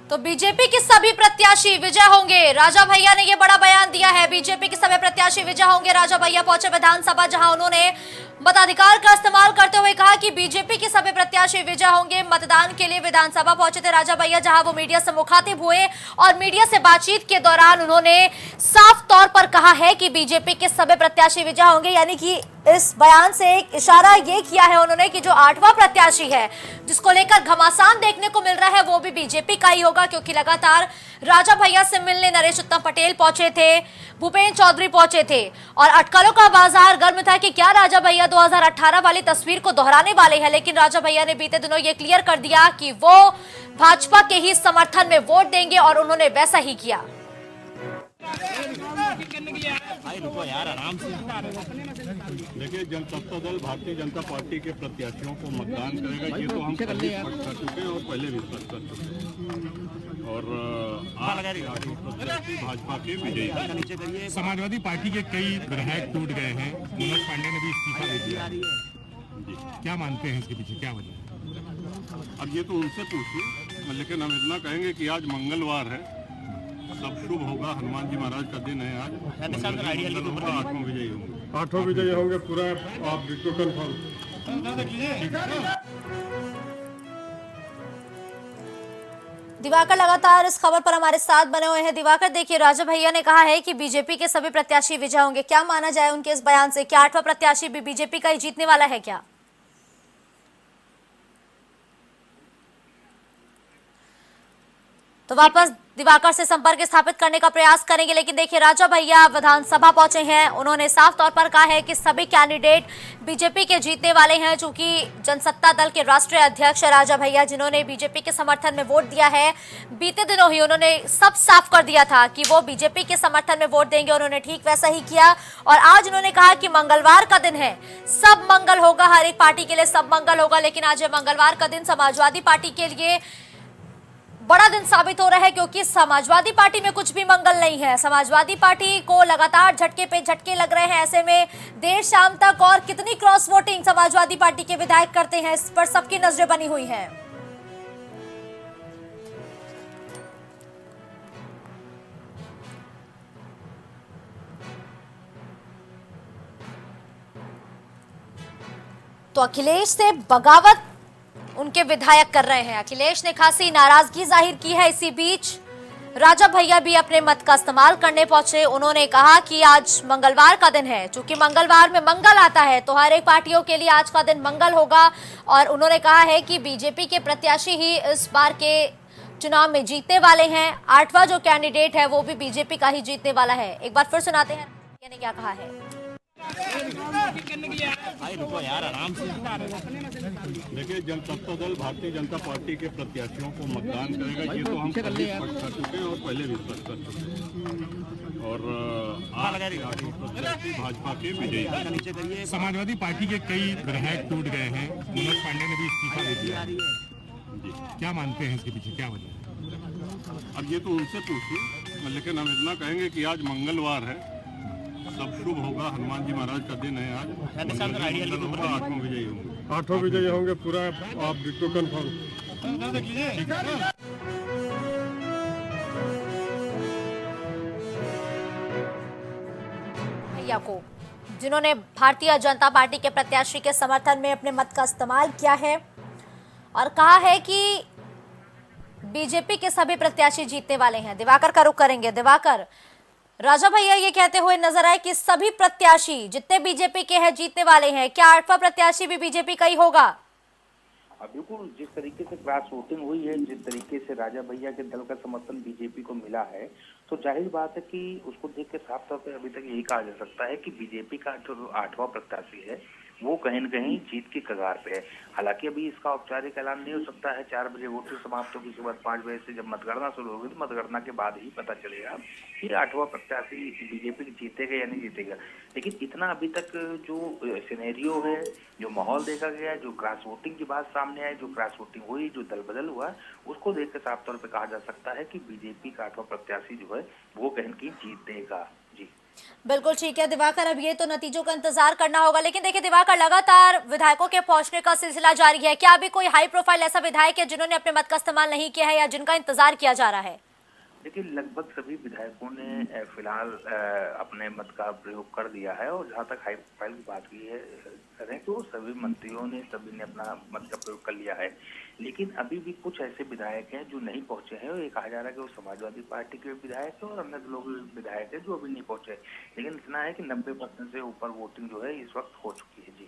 तो बीजेपी के सभी प्रत्याशी विजय होंगे, राजा भैया ने यह बड़ा बयान दिया है। बीजेपी के सभी प्रत्याशी विजय होंगे। राजा भैया पहुंचे विधानसभा, जहां उन्होंने मताधिकार का इस्तेमाल करते हुए कहा कि बीजेपी के सभी प्रत्याशी विजय होंगे। मतदान के लिए विधानसभा पहुंचे थे राजा भैया, जहां वो मीडिया से मुखातिब हुए और मीडिया से बातचीत के दौरान उन्होंने साफ तौर पर कहा है कि बीजेपी के सभी प्रत्याशी विजय होंगे। यानी कि इस बयान से एक इशारा ये किया है उन्होंने कि जो 8वां प्रत्याशी है जिसको लेकर घमासान देखने को मिल रहा है वो भी बीजेपी का ही होगा, क्योंकि लगातार राजा भैया से मिलने नरेश उत्तम पटेल पहुंचे थे, भूपेन्द्र चौधरी पहुंचे थे और अटकलों का बाजार गर्म था कि क्या राजा भैया 2018 वाली तस्वीर को दोहराने वाले हैं। लेकिन राजा भैया ने बीते दिनों ये क्लियर कर दिया कि वो भाजपा के ही समर्थन में वोट देंगे और उन्होंने वैसा ही किया। देखिए, जनता दल भारतीय जनता पार्टी के प्रत्याशियों को मतदान करेगा, ये तो हम पहले स्पष्ट कर चुके हैं और पहले भी स्पष्ट कर चुके हैं। और आज प्रत्याशी भाजपा के विजयी। समाजवादी पार्टी के कई विधायक टूट गए हैं, मनोज पांडे ने भी इस्तीफा दे दिया। जी, क्या मानते हैं इसके पीछे, क्या वजह? अब ये तो उनसे पूछिए, लेकिन हम इतना कहेंगे कि आज मंगलवार है, सब शुभ होगा। हनुमान जी महाराज का दिन है आज, 8वां विजयी होंगे। 8वां विजयी होंगे पूरा, आप बिल्कुल कन्फर्म? दिवाकर लगातार इस खबर पर हमारे साथ बने हुए हैं। दिवाकर, देखिए राजा भैया ने कहा है कि बीजेपी के सभी प्रत्याशी विजय होंगे, क्या माना जाए उनके इस बयान से? क्या 8वां प्रत्याशी भी बीजेपी का ही जीतने वाला है क्या? तो वापस दिवाकर से संपर्क स्थापित करने का प्रयास करेंगे, लेकिन देखिए राजा भैया विधानसभा पहुंचे हैं। उन्होंने साफ तौर पर कहा है कि सभी कैंडिडेट बीजेपी के जीतने वाले हैं। चूंकि जनसत्ता दल के राष्ट्रीय अध्यक्ष राजा भैया, जिन्होंने बीजेपी के समर्थन में वोट दिया है, बीते दिनों ही उन्होंने सब साफ कर दिया था कि वो बीजेपी के समर्थन में वोट देंगे। उन्होंने ठीक वैसा ही किया और आज उन्होंने कहा कि मंगलवार का दिन है, सब मंगल होगा, हर एक पार्टी के लिए सब मंगल होगा। लेकिन आज मंगलवार का दिन समाजवादी पार्टी के लिए बड़ा दिन साबित हो रहा है, क्योंकि समाजवादी पार्टी में कुछ भी मंगल नहीं है। समाजवादी पार्टी को लगातार झटके पे झटके लग रहे हैं। ऐसे में देर शाम तक और कितनी क्रॉस वोटिंग समाजवादी पार्टी के विधायक करते हैं, इस पर सबकी नजरें बनी हुई हैं। तो अखिलेश से बगावत उनके विधायक कर रहे हैं। अखिलेश ने खासी नाराजगी जाहिर की है। इसी बीच राजा भैया भी अपने मत का इस्तेमाल करने पहुंचे। उन्होंने कहा कि आज मंगलवार का दिन है, चूंकि मंगलवार में मंगल आता है तो हर एक पार्टियों के लिए आज का दिन मंगल होगा। और उन्होंने कहा है कि बीजेपी के प्रत्याशी ही इस बार के चुनाव में जीतने वाले हैं। 8वां जो कैंडिडेट है वो भी बीजेपी का ही जीतने वाला है। एक बार फिर सुनाते हैं ने क्या कहा है। देखिए, जनता दल भारतीय जनता पार्टी के प्रत्याशियों को मतदान करेगा, ये तो हम पहले स्पष्ट कर चुके हैं और पहले भी स्पष्ट कर चुके हैं। और आज प्रत्याशी भाजपा के विजयी। समाजवादी पार्टी के कई विधायक टूट गए हैं, मनोज पांडे ने भी इस्तीफा दे दिया। क्या मानते हैं इसके पीछे क्या वजह? अब ये तो उनसे पूछिए, लेकिन हम इतना कहेंगे कि आज मंगलवार है, सब शुभ होगा। हनुमान जी महाराज का दिन है आज। 8वां विजयी होंगे। 8 विजयी होंगे पूरा, आप बिल्कुल कन्फर्म। भैया को जिन्होंने भारतीय जनता पार्टी के प्रत्याशी के समर्थन में अपने मत का इस्तेमाल किया है और कहा है कि बीजेपी के सभी प्रत्याशी जीतने वाले हैं। दिवाकर का रुख करेंगे। दिवाकर, राजा भैया ये कहते हुए नजर आए कि सभी प्रत्याशी जितने बीजेपी के हैं जीतने वाले हैं। क्या 8वां प्रत्याशी भी बीजेपी का ही होगा? बिल्कुल, जिस तरीके से क्रॉस वोटिंग हुई है, जिस तरीके से राजा भैया के दल का समर्थन बीजेपी को मिला है, तो जाहिर बात है कि उसको देख के साफ तौर पर अभी तक यही कहा जा सकता है कि बीजेपी का जो 8वां प्रत्याशी है वो कहीं न कहीं जीत की कगार पे है। हालांकि अभी इसका औपचारिक ऐलान नहीं हो सकता है। 4 बजे वोटिंग समाप्त होगी, उसके बाद 5 बजे से जब मतगणना शुरू होगी तो मतगणना के बाद ही पता चलेगा कि 8वां प्रत्याशी बीजेपी जीतेगा या नहीं जीतेगा। लेकिन इतना अभी तक जो सिनेरियो है, जो माहौल देखा गया, जो क्रॉस वोटिंग की बात सामने आई, जो क्रॉस वोटिंग हुई, जो दल बदल हुआ, उसको देख कर साफ तौर पर कहा जा सकता है कि बीजेपी का 8वां प्रत्याशी जो है वो कहीं न कहीं जीतेगा। जी बिल्कुल ठीक है दिवाकर, अब ये तो नतीजों का इंतजार करना होगा। लेकिन देखिए दिवाकर, लगातार विधायकों के पहुंचने का सिलसिला जारी है। क्या अभी कोई हाई प्रोफाइल ऐसा विधायक है जिन्होंने अपने मत का इस्तेमाल नहीं किया है या जिनका इंतजार किया जा रहा है? देखिए, लगभग सभी विधायकों ने फिलहाल अपने मत का प्रयोग कर दिया है। और जहाँ तक हाई प्रोफाइल की बात की है करें तो सभी मंत्रियों ने, सभी ने अपना मत का प्रयोग कर लिया है। लेकिन अभी भी कुछ ऐसे विधायक हैं जो नहीं पहुंचे हैं। और ये कहा जा रहा है कि वो समाजवादी पार्टी के विधायक है और अन्य लोग विधायक है जो अभी नहीं पहुंचे। लेकिन इतना है कि 90% से ऊपर वोटिंग जो है इस वक्त हो चुकी है। जी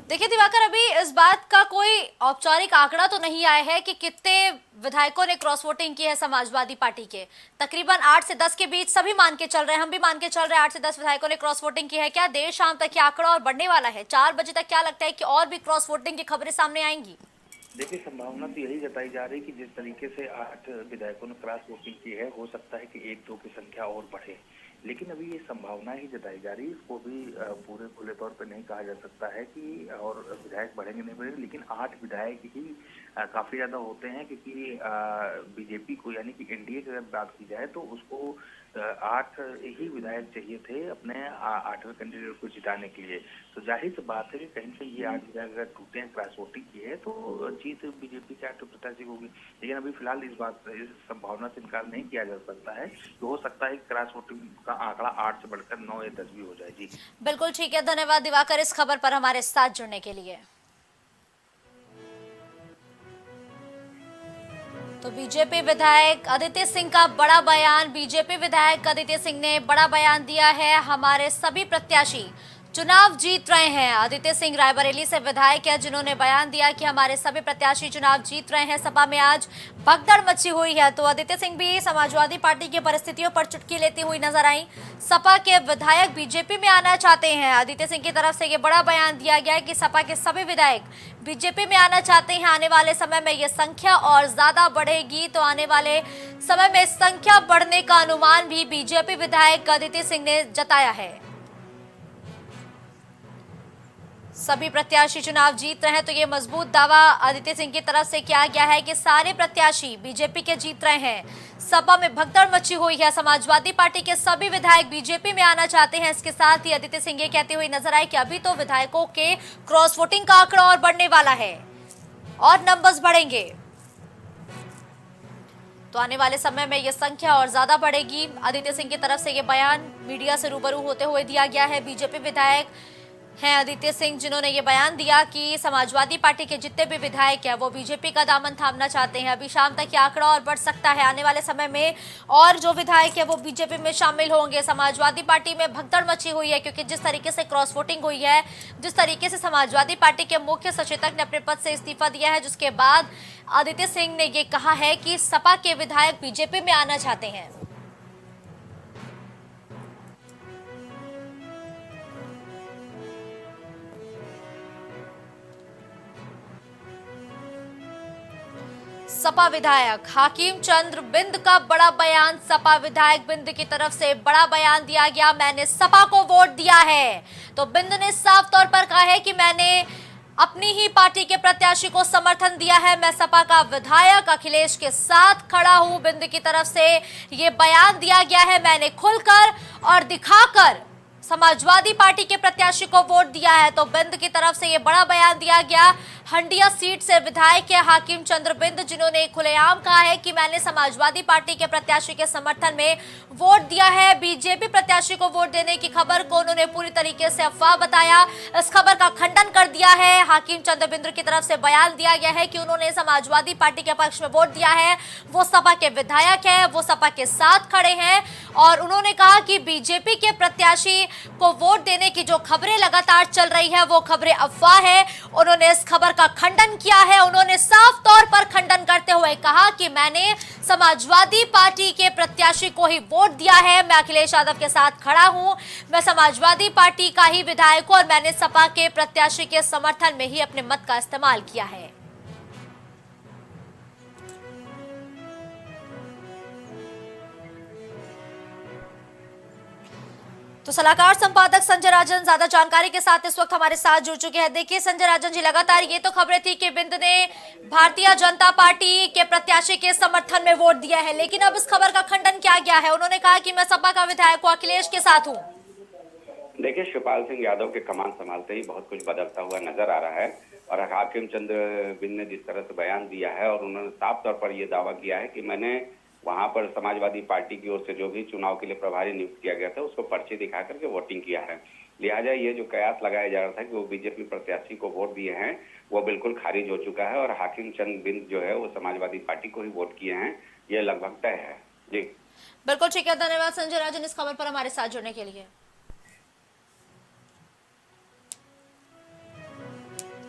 देखिए दिवाकर, अभी इस बात का कोई औपचारिक आंकड़ा तो नहीं आया है कि कितने विधायकों ने क्रॉस वोटिंग की है समाजवादी पार्टी के। तकरीबन 8 से 10 के बीच सभी मान के चल रहे हैं, हम भी मान के चल रहे हैं 8 से 10 विधायकों ने क्रॉस वोटिंग की है। क्या देर शाम तक ये आंकड़ा और बढ़ने वाला है? 4 बजे तक क्या लगता है कि और भी क्रॉस वोटिंग की खबरें सामने आएंगी? देखिए, संभावना तो यही जताई जा रही है कि जिस तरीके से 8 विधायकों ने क्रॉस वोटिंग की है, हो सकता है कि 1-2 की संख्या और बढ़े। लेकिन अभी ये संभावना ही जताई जा रही है, इसको भी पूरे खुले तौर पे नहीं कहा जा सकता है कि और विधायक बढ़ेंगे नहीं बढ़ेंगे। लेकिन 8 विधायक ही काफी ज्यादा होते हैं, क्योंकि बीजेपी को यानी कि एनडीए की अगर बात की जाए तो उसको 8 ही विधायक चाहिए थे अपने 8वें कैंडिडेट को जिताने के लिए। तो जाहिर सी बात है कि कहीं से ये 8 विधायक अगर टूटे हैं, क्रॉस वोटिंग की है, तो जीत बीजेपी के 8 प्रत्याशी होगी। लेकिन अभी फिलहाल इस संभावना से इनकार नहीं किया जा सकता है। तो हो सकता है कि क्रॉस वोटिंग का आंकड़ा 8 से बढ़कर 9 या 10 भी हो जाए। जी बिल्कुल ठीक है, धन्यवाद दिवाकर इस खबर पर हमारे साथ जुड़ने के लिए। तो बीजेपी विधायक आदित्य सिंह का बड़ा बयान। बीजेपी विधायक आदित्य सिंह ने बड़ा बयान दिया है। हमारे सभी प्रत्याशी चुनाव जीत रहे हैं। आदित्य सिंह रायबरेली से विधायक है जिन्होंने बयान दिया कि हमारे सभी प्रत्याशी चुनाव जीत रहे हैं। सपा में आज भगदड़ मची हुई है। तो आदित्य सिंह भी समाजवादी पार्टी की परिस्थितियों पर चुटकी लेती हुई नजर आई। सपा के विधायक बीजेपी में आना चाहते हैं। आदित्य सिंह की तरफ से ये बड़ा बयान दिया गया है कि सपा के सभी विधायक बीजेपी में आना चाहते हैं। आने वाले समय में ये संख्या और ज्यादा बढ़ेगी। तो आने वाले समय में संख्या बढ़ने का अनुमान भी बीजेपी विधायक आदित्य सिंह ने जताया है। सभी प्रत्याशी चुनाव जीत रहे हैं। तो ये मजबूत दावा आदित्य सिंह की तरफ से किया गया है कि सारे प्रत्याशी बीजेपी के जीत रहे हैं। सपा में भगदड़ मची हुई है। समाजवादी पार्टी के सभी विधायक बीजेपी में आना चाहते हैं। इसके साथ ही आदित्य सिंह ये कहते हुए नजर आए कि अभी तो विधायकों के क्रॉस वोटिंग का आंकड़ा और बढ़ने वाला है और नंबर्स बढ़ेंगे। तो आने वाले समय में यह संख्या और ज्यादा बढ़ेगी। आदित्य सिंह की तरफ से यह बयान मीडिया से रूबरू होते हुए दिया गया है। बीजेपी विधायक हैं आदित्य सिंह, जिन्होंने ये बयान दिया कि समाजवादी पार्टी के जितने भी विधायक हैं वो बीजेपी का दामन थामना चाहते हैं। अभी शाम तक ये आंकड़ा और बढ़ सकता है, आने वाले समय में और जो विधायक है वो बीजेपी में शामिल होंगे। समाजवादी पार्टी में भगदड़ मची हुई है क्योंकि जिस तरीके से क्रॉस वोटिंग हुई है, जिस तरीके से समाजवादी पार्टी के मुख्य सचेतक ने अपने पद से इस्तीफा दिया है, जिसके बाद आदित्य सिंह ने ये कहा है कि सपा के विधायक बीजेपी में आना चाहते हैं। सपा विधायक हाकिम चंद्र बिंद का बड़ा बयान। सपा विधायक बिंद की तरफ से बड़ा बयान दिया गया, मैंने सपा को वोट दिया है। तो बिंद ने साफ तौर पर कहा है कि मैंने अपनी ही पार्टी के प्रत्याशी को समर्थन दिया है, मैं सपा का विधायक अखिलेश के साथ खड़ा हूं। बिंद की तरफ से ये बयान दिया गया है, मैंने खुलकर और दिखाकर समाजवादी पार्टी के प्रत्याशी को वोट दिया है। तो बिंद की तरफ से ये बड़ा बयान दिया गया। हंडिया सीट से विधायक है हाकिम चंद्र बिंद, जिन्होंने खुलेआम कहा है कि मैंने समाजवादी पार्टी के प्रत्याशी के समर्थन में वोट दिया है। बीजेपी प्रत्याशी को वोट देने की खबर को उन्होंने पूरी तरीके से अफवाह बताया। इस खबर का खंडन कर दिया है। हाकिम चंद्र बिंद की तरफ से बयान दिया गया है कि उन्होंने समाजवादी पार्टी के पक्ष में वोट दिया है, वो सपा के विधायक है, वो सपा के साथ खड़े हैं। और उन्होंने कहा कि बीजेपी के प्रत्याशी को वोट देने की जो खबरें लगातार चल रही है वो खबरें अफवाह है। उन्होंने इस खबर का खंडन किया है। उन्होंने साफ तौर पर खंडन करते हुए कहा कि मैंने समाजवादी पार्टी के प्रत्याशी को ही वोट दिया है, मैं अखिलेश यादव के साथ खड़ा हूं, मैं समाजवादी पार्टी का ही विधायक हूं और मैंने सपा के प्रत्याशी के समर्थन में ही अपने मत का इस्तेमाल किया है। तो सलाहकार संपादक संजय राजन ज्यादा जानकारी के साथ इस वक्त हमारे साथ जुड़ चुके हैं। देखिए संजय राजन जी, लगातार ये तो खबरें थी कि बिंद ने भारतीय जनता पार्टी के प्रत्याशी के समर्थन में वोट दिया है, लेकिन अब इस खबर का खंडन किया गया है। उन्होंने कहा कि मैं सपा का विधायक हूं, अखिलेश के साथ हूं। देखिए, शिवपाल सिंह यादव के कमान संभालते ही बहुत कुछ बदलता हुआ नजर आ रहा है और हाकिम चंद्र बिंद ने जिस तरह से बयान दिया है और उन्होंने साफ तौर पर यह दावा किया है कि मैंने वहां पर समाजवादी पार्टी की ओर से जो भी चुनाव के लिए प्रभारी नियुक्त किया गया था उसको पर्चे दिखा करके वोटिंग किया है। लिहाजा ये जो कयास लगाया जा रहा था कि वो बीजेपी प्रत्याशी को वोट दिए हैं वो बिल्कुल खारिज हो चुका है और हाकिम चंद बिंद जो है वो समाजवादी पार्टी को ही वोट किए हैं, ये लगभग तय है। जी बिल्कुल ठीक है, धन्यवाद संजय राजन इस खबर पर हमारे साथ जुड़ने के लिए।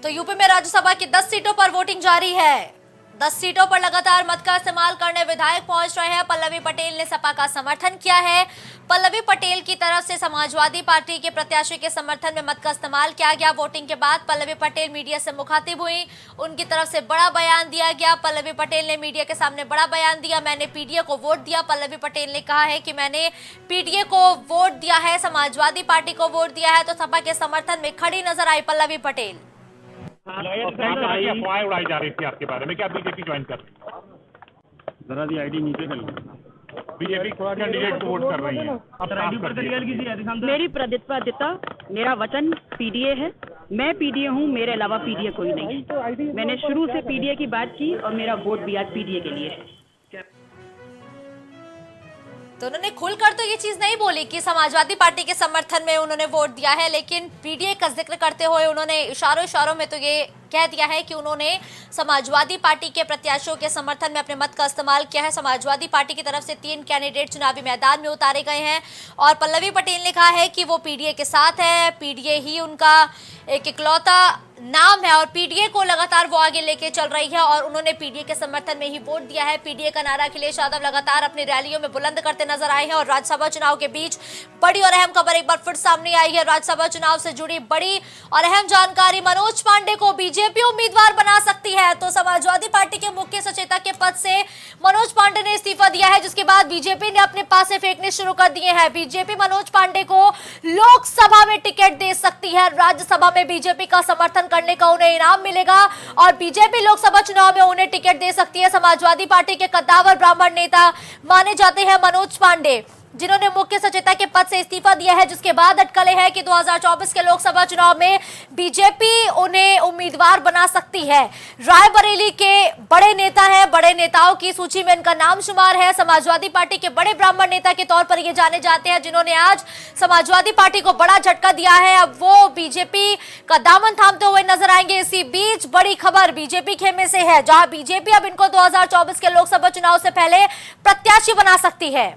तो यूपी में राज्यसभा की 10 सीटों पर वोटिंग जारी है। 10 सीटों पर लगातार मत का इस्तेमाल करने विधायक पहुंच रहे हैं। पल्लवी पटेल ने सपा का समर्थन किया है। पल्लवी पटेल की तरफ से समाजवादी पार्टी के प्रत्याशी के समर्थन में मत का इस्तेमाल किया गया। वोटिंग के बाद पल्लवी पटेल मीडिया से मुखातिब हुई, उनकी तरफ से बड़ा बयान दिया गया। पल्लवी पटेल ने मीडिया के सामने बड़ा बयान दिया, मैंने पीडीए को वोट दिया। पल्लवी पटेल ने कहा है कि मैंने पीडीए को वोट दिया है, समाजवादी पार्टी को वोट दिया है। तो सपा के समर्थन में खड़ी नजर आई पल्लवी पटेल। अफवाहें उड़ाई जा रही थी आपके बारे में, क्या बीजेपी ज्वाइन कर रही है? जरा दी आईडी नीचे कर बीजेपी कैंडिडेट को वोट कर रही है। मेरी प्रतिबद्धता, मेरा वचन पीडीए है। मैं पीडीए हूँ, मेरे अलावा पीडीए कोई नहीं। मैंने शुरू से पीडीए की बात की और मेरा वोट भी आज पीडीए के लिए है। तो उन्होंने खुलकर तो ये चीज नहीं बोली कि समाजवादी पार्टी के समर्थन में उन्होंने वोट दिया है, लेकिन पीडीए का जिक्र करते हुए उन्होंने इशारों में तो ये कह दिया है कि उन्होंने समाजवादी पार्टी के प्रत्याशियों के समर्थन में अपने मत का इस्तेमाल किया है। समाजवादी पार्टी की तरफ से 3 कैंडिडेट चुनावी मैदान में उतारे गए हैं और पल्लवी पटेल ने कहा है कि वो पीडीए के साथ है, पीडीए ही उनका एक इकलौता नाम है और पीडीए को लगातार वो आगे लेके चल रही है और उन्होंने पीडीए के समर्थन में ही वोट दिया है। पीडीए का नारा अखिलेश यादव लगातार अपनी रैलियों में बुलंद करते नजर आए हैं और राज्यसभा चुनाव के बीच बड़ी और अहम खबर एक बार फिर सामने आई है। राज्यसभा चुनाव से जुड़ी बड़ी और अहम जानकारी, मनोज पांडे को बीजेपी उम्मीदवार बना सकती है। तो समाजवादी पार्टी के मुख्य सचेतक के पद से मनोज पांडे ने इस्तीफा दिया है, जिसके बाद बीजेपी ने अपने पासे फेंकने शुरू कर दिए हैं। बीजेपी मनोज पांडे को लोकसभा में टिकट दे सकती है, राज्यसभा में बीजेपी का समर्थन करने का उन्हें इनाम मिलेगा और बीजेपी लोकसभा चुनाव में उन्हें टिकट दे सकती है। समाजवादी पार्टी के कद्दावर ब्राह्मण नेता माने जाते हैं मनोज पांडे। जिन्होंने मुख्य सचेतक के पद से इस्तीफा दिया है, जिसके बाद अटकलें हैं कि 2024 के लोकसभा चुनाव में बीजेपी उन्हें उम्मीदवार बना सकती है। रायबरेली के बड़े नेता हैं, बड़े नेताओं की सूची में इनका नाम शुमार है। समाजवादी पार्टी के बड़े ब्राह्मण नेता के तौर पर ये जाने जाते हैं, जिन्होंने आज समाजवादी पार्टी को बड़ा झटका दिया है। अब वो बीजेपी का दामन थामते हुए नजर आएंगे। इसी बीच बड़ी खबर बीजेपी खेमे से है, जहां बीजेपी अब इनको 2024 के लोकसभा चुनाव से पहले प्रत्याशी बना सकती है।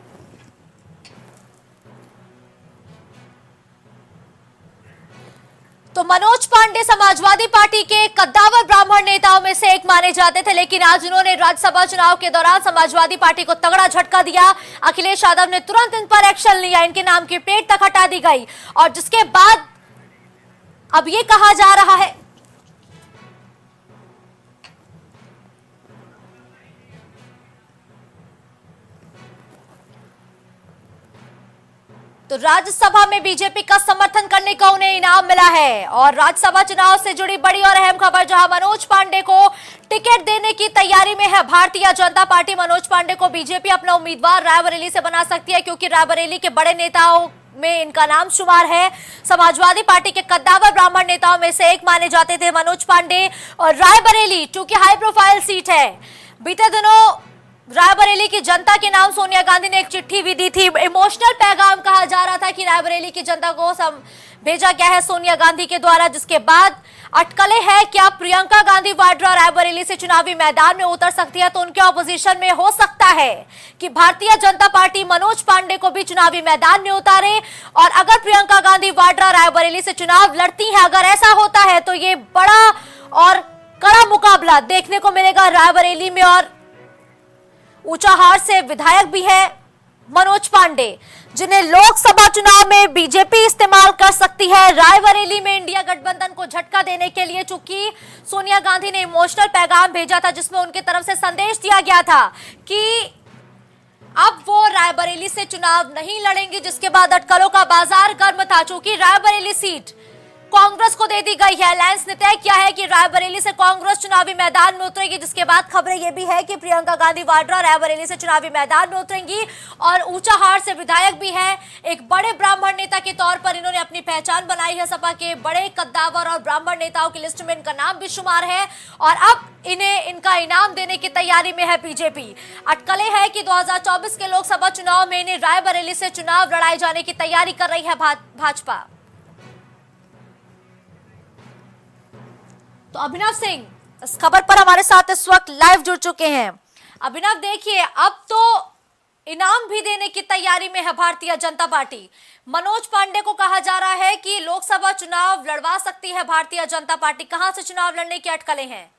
तो मनोज पांडे समाजवादी पार्टी के कद्दावर ब्राह्मण नेताओं में से एक माने जाते थे, लेकिन आज उन्होंने राज्यसभा चुनाव के दौरान समाजवादी पार्टी को तगड़ा झटका दिया। अखिलेश यादव ने तुरंत इन पर एक्शन लिया, इनके नाम की प्लेट तक हटा दी गई और जिसके बाद अब ये कहा जा रहा है तो राज्यसभा में बीजेपी का समर्थन करने का उन्हें इनाम मिला है। और राज्यसभा चुनाव से जुड़ी बड़ी और अहम खबर, जहां मनोज पांडे को टिकट देने की तैयारी में है भारतीय जनता पार्टी। मनोज पांडे को बीजेपी अपना उम्मीदवार रायबरेली से बना सकती है, क्योंकि रायबरेली के बड़े नेताओं में इनका नाम शुमार है। समाजवादी पार्टी के कद्दावर ब्राह्मण नेताओं में से एक माने जाते थे मनोज पांडे। और रायबरेली चूंकि हाई प्रोफाइल सीट है, बीते दिनों रायबरेली की जनता के नाम सोनिया गांधी ने एक चिट्ठी भी दी थी। इमोशनल पैगाम कहा जा रहा था कि रायबरेली की जनता को भेजा गया है सोनिया गांधी के द्वारा, जिसके बाद अटकलें हैं क्या प्रियंका गांधी वाड्रा रायबरेली से चुनावी मैदान में उतर सकती है। तो उनके ऑपोजिशन में हो सकता है कि भारतीय जनता पार्टी मनोज पांडे को भी चुनावी मैदान में उतारे। और अगर प्रियंका गांधी वाड्रा रायबरेली से चुनाव लड़ती है, अगर ऐसा होता है तो ये बड़ा और कड़ा मुकाबला देखने को मिलेगा रायबरेली में। और ऊंचाहार से विधायक भी है मनोज पांडे, जिन्हें लोकसभा चुनाव में बीजेपी इस्तेमाल कर सकती है रायबरेली में इंडिया गठबंधन को झटका देने के लिए। चूंकि सोनिया गांधी ने इमोशनल पैगाम भेजा था, जिसमें उनकी तरफ से संदेश दिया गया था कि अब वो रायबरेली से चुनाव नहीं लड़ेंगे, जिसके बाद अटकलों का बाजार गर्म था। चूंकि रायबरेली सीट कांग्रेस को दे दी गई है, अलायंस ने तय किया है कि रायबरेली से कांग्रेस चुनावी मैदान में उतरेगी, जिसके बाद खबरें ये भी है कि प्रियंका गांधी वाड्रा रायबरेली से चुनावी मैदान में उतरेंगी। और ऊंचाहार से विधायक भी है, एक बड़े ब्राह्मण नेता के तौर पर इन्होंने अपनी पहचान बनाई है। सपा के बड़े कद्दावर और ब्राह्मण नेताओं की लिस्ट में इनका नाम भी शुमार है और अब इन्हें इनका इनाम देने की तैयारी में है बीजेपी। अटकलें हैं कि 2024 के लोकसभा चुनाव में इन्हें रायबरेली से चुनाव लड़ाए जाने की तैयारी कर रही है भाजपा। तो अभिनव सिंह इस खबर पर हमारे साथ इस वक्त लाइव जुड़ चुके हैं। अभिनव, देखिए अब तो इनाम भी देने की तैयारी में है भारतीय जनता पार्टी। मनोज पांडे को कहा जा रहा है कि लोकसभा चुनाव लड़वा सकती है भारतीय जनता पार्टी। कहां से चुनाव लड़ने की अटकलें हैं?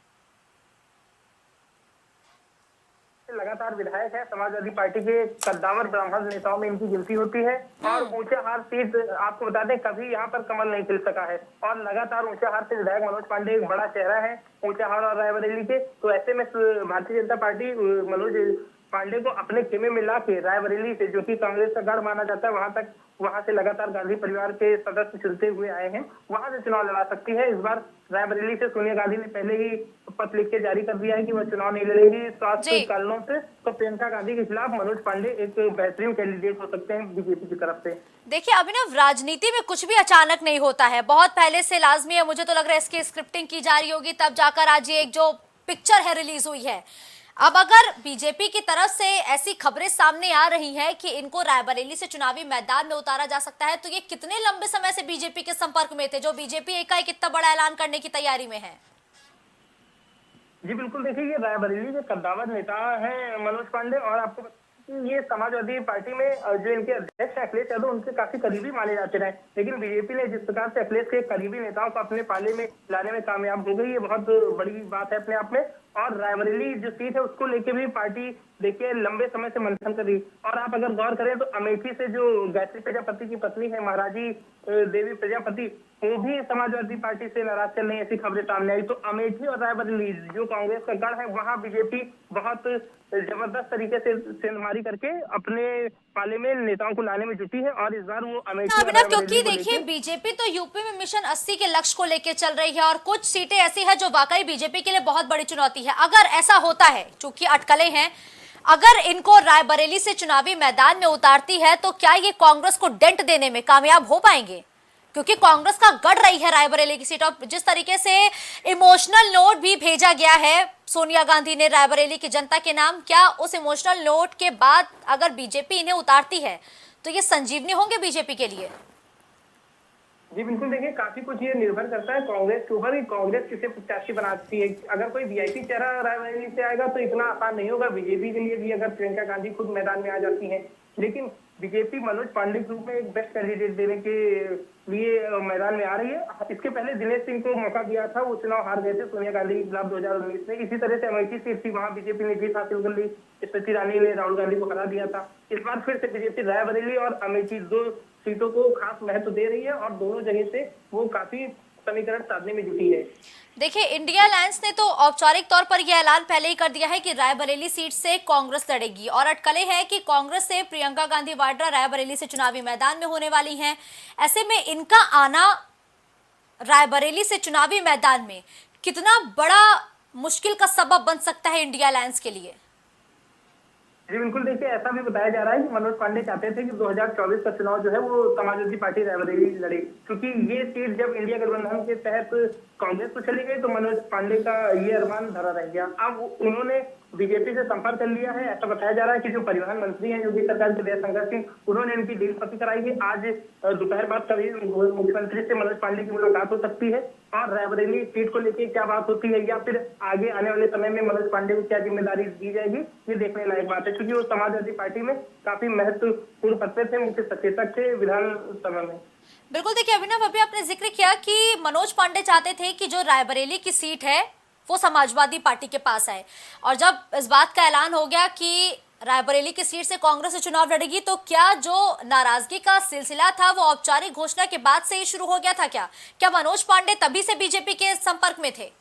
लगातार विधायक है, समाजवादी पार्टी के कद्दावर ब्राह्मण नेताओं में इनकी गिनती होती है। और ऊंचाहार सीट आपको बता दें कभी यहाँ पर कमल नहीं खिल सका है और लगातार ऊंचाहार से विधायक मनोज पांडे एक बड़ा चेहरा है ऊंचाहार और रायबरेली के। तो ऐसे में भारतीय जनता पार्टी मनोज पांडे को अपने खेमे में ला के रायबरेली से, जो कि कांग्रेस का गढ़ माना जाता है, वहां से लगातार गांधी परिवार के सदस्य चुनते हुए आए हैं, वहां से चुनाव लड़ा सकती है। इस बार रायबरेली से सोनिया गांधी ने पहले ही पत्र लिख के जारी कर दिया है कि वह चुनाव नहीं लड़ेगी स्वास्थ्य कारणों से। तो प्रियंका गांधी के खिलाफ मनोज पांडे एक बेहतरीन कैंडिडेट हो सकते हैं बीजेपी की तरफ से। देखिए अभिनव, राजनीति में कुछ भी अचानक नहीं होता है, बहुत पहले से लाजमी है। मुझे तो लग रहा है इसकी स्क्रिप्टिंग की जा रही होगी, तब जाकर आज ये एक जो पिक्चर है रिलीज हुई है। अब अगर बीजेपी की तरफ से ऐसी खबरें सामने आ रही हैं कि इनको रायबरेली से चुनावी मैदान में उतारा जा सकता है, तो ये कितने लंबे समय से बीजेपी के संपर्क में थे, जो बीजेपी एकाएक इतना बड़ा ऐलान करने की तैयारी में है? जी बिल्कुल, देखिए ये रायबरेली के कद्दावर नेता हैं मनोज पांडे और आपको ये समाजवादी पार्टी में जो इनके अध्यक्ष है अखिलेश यादव, उनके काफी करीबी माने जाते रहे। लेकिन बीजेपी ने जिस प्रकार से अखिलेश के करीबी नेताओं को अपने पाले में लाने में कामयाब हो गई, ये बहुत बड़ी बात है अपने आप में। और रायबरेली जो सीट है उसको लेके भी पार्टी देखिए लंबे समय से मंथन कर रही। और आप अगर गौर करें तो अमेठी से जो गायत्री प्रजापति की पत्नी है महाराजी देवी प्रजापति, वो भी समाजवादी पार्टी से नाराज चल रही, ऐसी खबरें सामने आई। तो अमेठी और रायबरेली जो कांग्रेस का गढ़ है, वहाँ बीजेपी बहुत जबरदस्त तरीके से सेंधमारी करके अपने पाले में नेताओं को लाने में जुटी है। और इस बार वो अमेठी क्योंकि देखिए बीजेपी तो यूपी में मिशन 80 के लक्ष्य को लेकर चल रही है और कुछ सीटें ऐसी है जो वाकई बीजेपी के लिए बहुत बड़ी चुनौती है। अगर ऐसा होता है, चूंकि अटकलें हैं, अगर इनको रायबरेली से चुनावी मैदान में उतारती है तो क्या ये कांग्रेस को डेंट देने में कामयाब हो पाएंगे? क्योंकि कांग्रेस का गढ़ रही है रायबरेली की सीट, और जिस तरीके से इमोशनल नोट भी भेजा गया है सोनिया गांधी ने रायबरेली की जनता के नाम, क्या उस इमोशनल नोट के बाद अगर बीजेपी इन्हें उतारती है तो ये संजीवनी होंगे बीजेपी के लिए? जी बिल्कुल, देखिए काफी कुछ ये निर्भर करता है कांग्रेस के ऊपर कि कांग्रेस किसे प्रत्याशी बनाती है। अगर कोई वीआईपी चेहरा रायबरेली से आएगा तो इतना आसान नहीं होगा बीजेपी के लिए भी, अगर प्रियंका गांधी खुद मैदान में आ जाती हैं। लेकिन बीजेपी मनोज पांडे के रूप में एक बेस्ट कैंडिडेट देने के लिए मैदान में आ रही है। इसके पहले दिनेश सिंह को मौका दिया था, वो चुनाव हार गए थे सोनिया गांधी के खिलाफ 2019 में। इसी तरह से अमेठी सीट थी, वहां बीजेपी ने जीत हासिल कर ली, स्मृति ईरानी ने राहुल गांधी को हरा दिया था। इस बार फिर से बीजेपी रायबरेली और अमेठी 2 सीटों को खास महत्व दे रही है और दोनों जगह से वो काफी समीकरण साधने में जुटी है। देखिए, इंडिया अलायंस ने तो औपचारिक तौर पर यह ऐलान पहले ही कर दिया है कि रायबरेली सीट से कांग्रेस लड़ेगी, और अटकलें हैं कि कांग्रेस से प्रियंका गांधी वाड्रा रायबरेली से चुनावी मैदान में होने वाली हैं। ऐसे में इनका आना रायबरेली से चुनावी मैदान में कितना बड़ा मुश्किल का सबब बन सकता है इंडिया अलायंस के लिए? जी बिल्कुल, देखिए ऐसा भी बताया जा रहा है कि मनोज पांडे चाहते थे कि 2024 का चुनाव जो है वो समाजवादी पार्टी रायबरेली लड़े, क्योंकि ये सीट जब इंडिया गठबंधन के तहत कांग्रेस को चली गई तो मनोज पांडे का ये अरमान धरा रह गया। अब उन्होंने बीजेपी से संपर्क कर लिया है। ऐसा बताया जा रहा है कि जो परिवहन मंत्री हैं योगी सरकार के जयशंकर सिंह, उन्होंने इनकी डील पक्की कराई है। आज दोपहर बाद कभी मुख्यमंत्री से मनोज पांडे की मुलाकात हो सकती है और रायबरेली सीट को लेकर क्या बात होती है या फिर आगे आने वाले समय में मनोज पांडे को क्या जिम्मेदारी दी जाएगी, ये देखने लायक बात है, क्योंकि वो समाजवादी पार्टी में काफी महत्वपूर्ण पद पे थे, मुख्य सचेतक थे विधानसभा में। बिल्कुल, देखिए अभिनव, अभी आपने जिक्र किया कि मनोज पांडे चाहते थे कि जो रायबरेली की सीट है वो समाजवादी पार्टी के पास आए, और जब इस बात का ऐलान हो गया कि रायबरेली की सीट से कांग्रेस से चुनाव लड़ेगी तो क्या जो नाराजगी का सिलसिला था वो औपचारिक घोषणा के बाद से ही शुरू हो गया था? क्या मनोज पांडे तभी से बीजेपी के संपर्क में थे?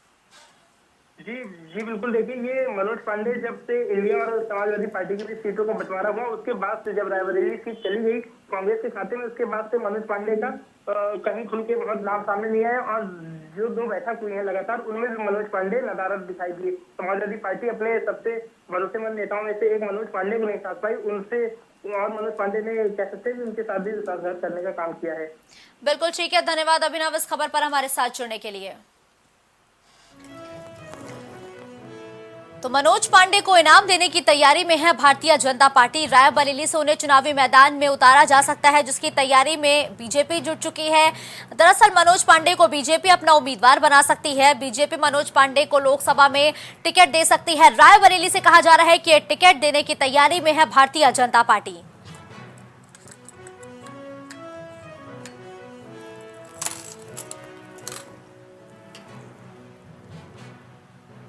जी बिल्कुल, देखिए ये मनोज पांडे जब से इंडिया और समाजवादी पार्टी की सीटों का बंटवारा हुआ उसके बाद से, जब रायबरेली सीट चली गई कांग्रेस के खाते में, उसके बाद से मनोज पांडे का कहीं खुल के बहुत नाम सामने नहीं आया, और जो 2 बैठक हुई है लगातार उनमें भी मनोज पांडे नदारद दिखाई दिए। समाजवादी पार्टी अपने सबसे भरोसेमंद नेताओं में से एक मनोज पांडे को नहीं साथ पाई, उनसे और मनोज पांडे ने कह सकते हैं उनके साथ भी विश्वासघात करने का काम किया है। बिल्कुल ठीक है, धन्यवाद अभिनव इस खबर पर हमारे साथ जुड़ने के लिए। तो मनोज पांडे को इनाम देने की तैयारी में है भारतीय जनता पार्टी। रायबरेली से उन्हें चुनावी मैदान में उतारा जा सकता है, जिसकी तैयारी में बीजेपी जुट चुकी है। दरअसल मनोज पांडे को बीजेपी अपना उम्मीदवार बना सकती है। बीजेपी मनोज पांडे को लोकसभा में टिकट दे सकती है। रायबरेली से कहा जा रहा है कि टिकट देने की तैयारी में है भारतीय जनता पार्टी।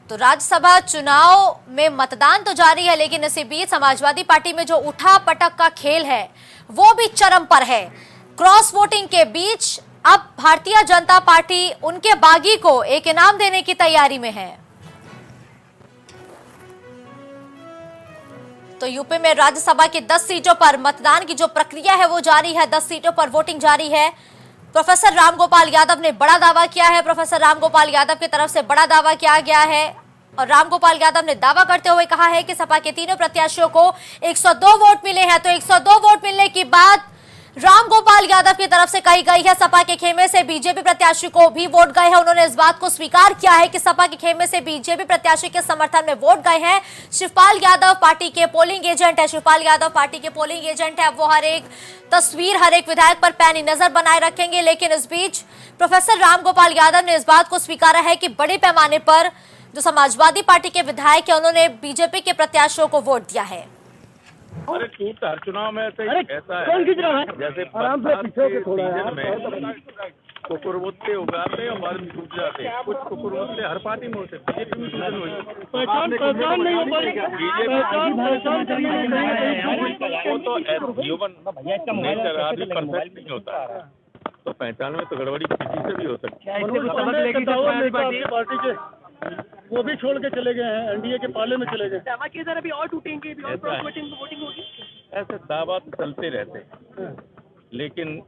तो राज्यसभा चुनाव में मतदान तो जारी है, लेकिन इसी बीच समाजवादी पार्टी में जो उठा पटक का खेल है वो भी चरम पर है। क्रॉस वोटिंग के बीच अब भारतीय जनता पार्टी उनके बागी को एक इनाम देने की तैयारी में है। तो यूपी में राज्यसभा की 10 सीटों पर मतदान की जो प्रक्रिया है वो जारी है। 10 सीटों पर वोटिंग जारी है। प्रोफेसर रामगोपाल यादव ने बड़ा दावा किया है। प्रोफेसर रामगोपाल यादव की तरफ से बड़ा दावा किया गया है और रामगोपाल यादव ने दावा करते हुए कहा है कि सपा के तीनों प्रत्याशियों को 102 वोट मिले हैं। तो 102 वोट मिलने की बात रामगोपाल यादव की तरफ से कही गई है। सपा के खेमे से बीजेपी प्रत्याशी को भी वोट गए हैं। उन्होंने इस बात को स्वीकार किया है कि सपा के खेमे से बीजेपी प्रत्याशी के समर्थन में वोट गए हैं। शिवपाल यादव पार्टी के पोलिंग एजेंट है। शिवपाल यादव पार्टी के पोलिंग एजेंट है। वो हर एक तस्वीर, हर एक विधायक पर पैनी नजर बनाए रखेंगे। लेकिन इस बीच प्रोफेसर रामगोपाल यादव ने इस बात को स्वीकारा है कि बड़े पैमाने पर जो समाजवादी पार्टी के विधायक है उन्होंने बीजेपी के प्रत्याशियों को वोट दिया है। अरे टूट हर चुनाव में ऐसा है, जैसे कुकुरमुत्ते उगाते और बाद में टूट जाते हैं। कुछ कुकुरमुत्ते हर पार्टी में होते, बीजेपी में टूटन हुई, वो तो ह्यूमन नेचर, आदमी परफेक्ट नहीं होता, तो पहचान में तो गड़बड़ी किसी से भी हो सकती है। वो भी छोड़ के चले गए हैं, एनडीए के पाले में चले गए। दावा किए जा रहे अभी और टूटेंगे, अभी और क्रॉस वोटिंग होगी। ऐसे दावा तो चलते रहते हैं, लेकिन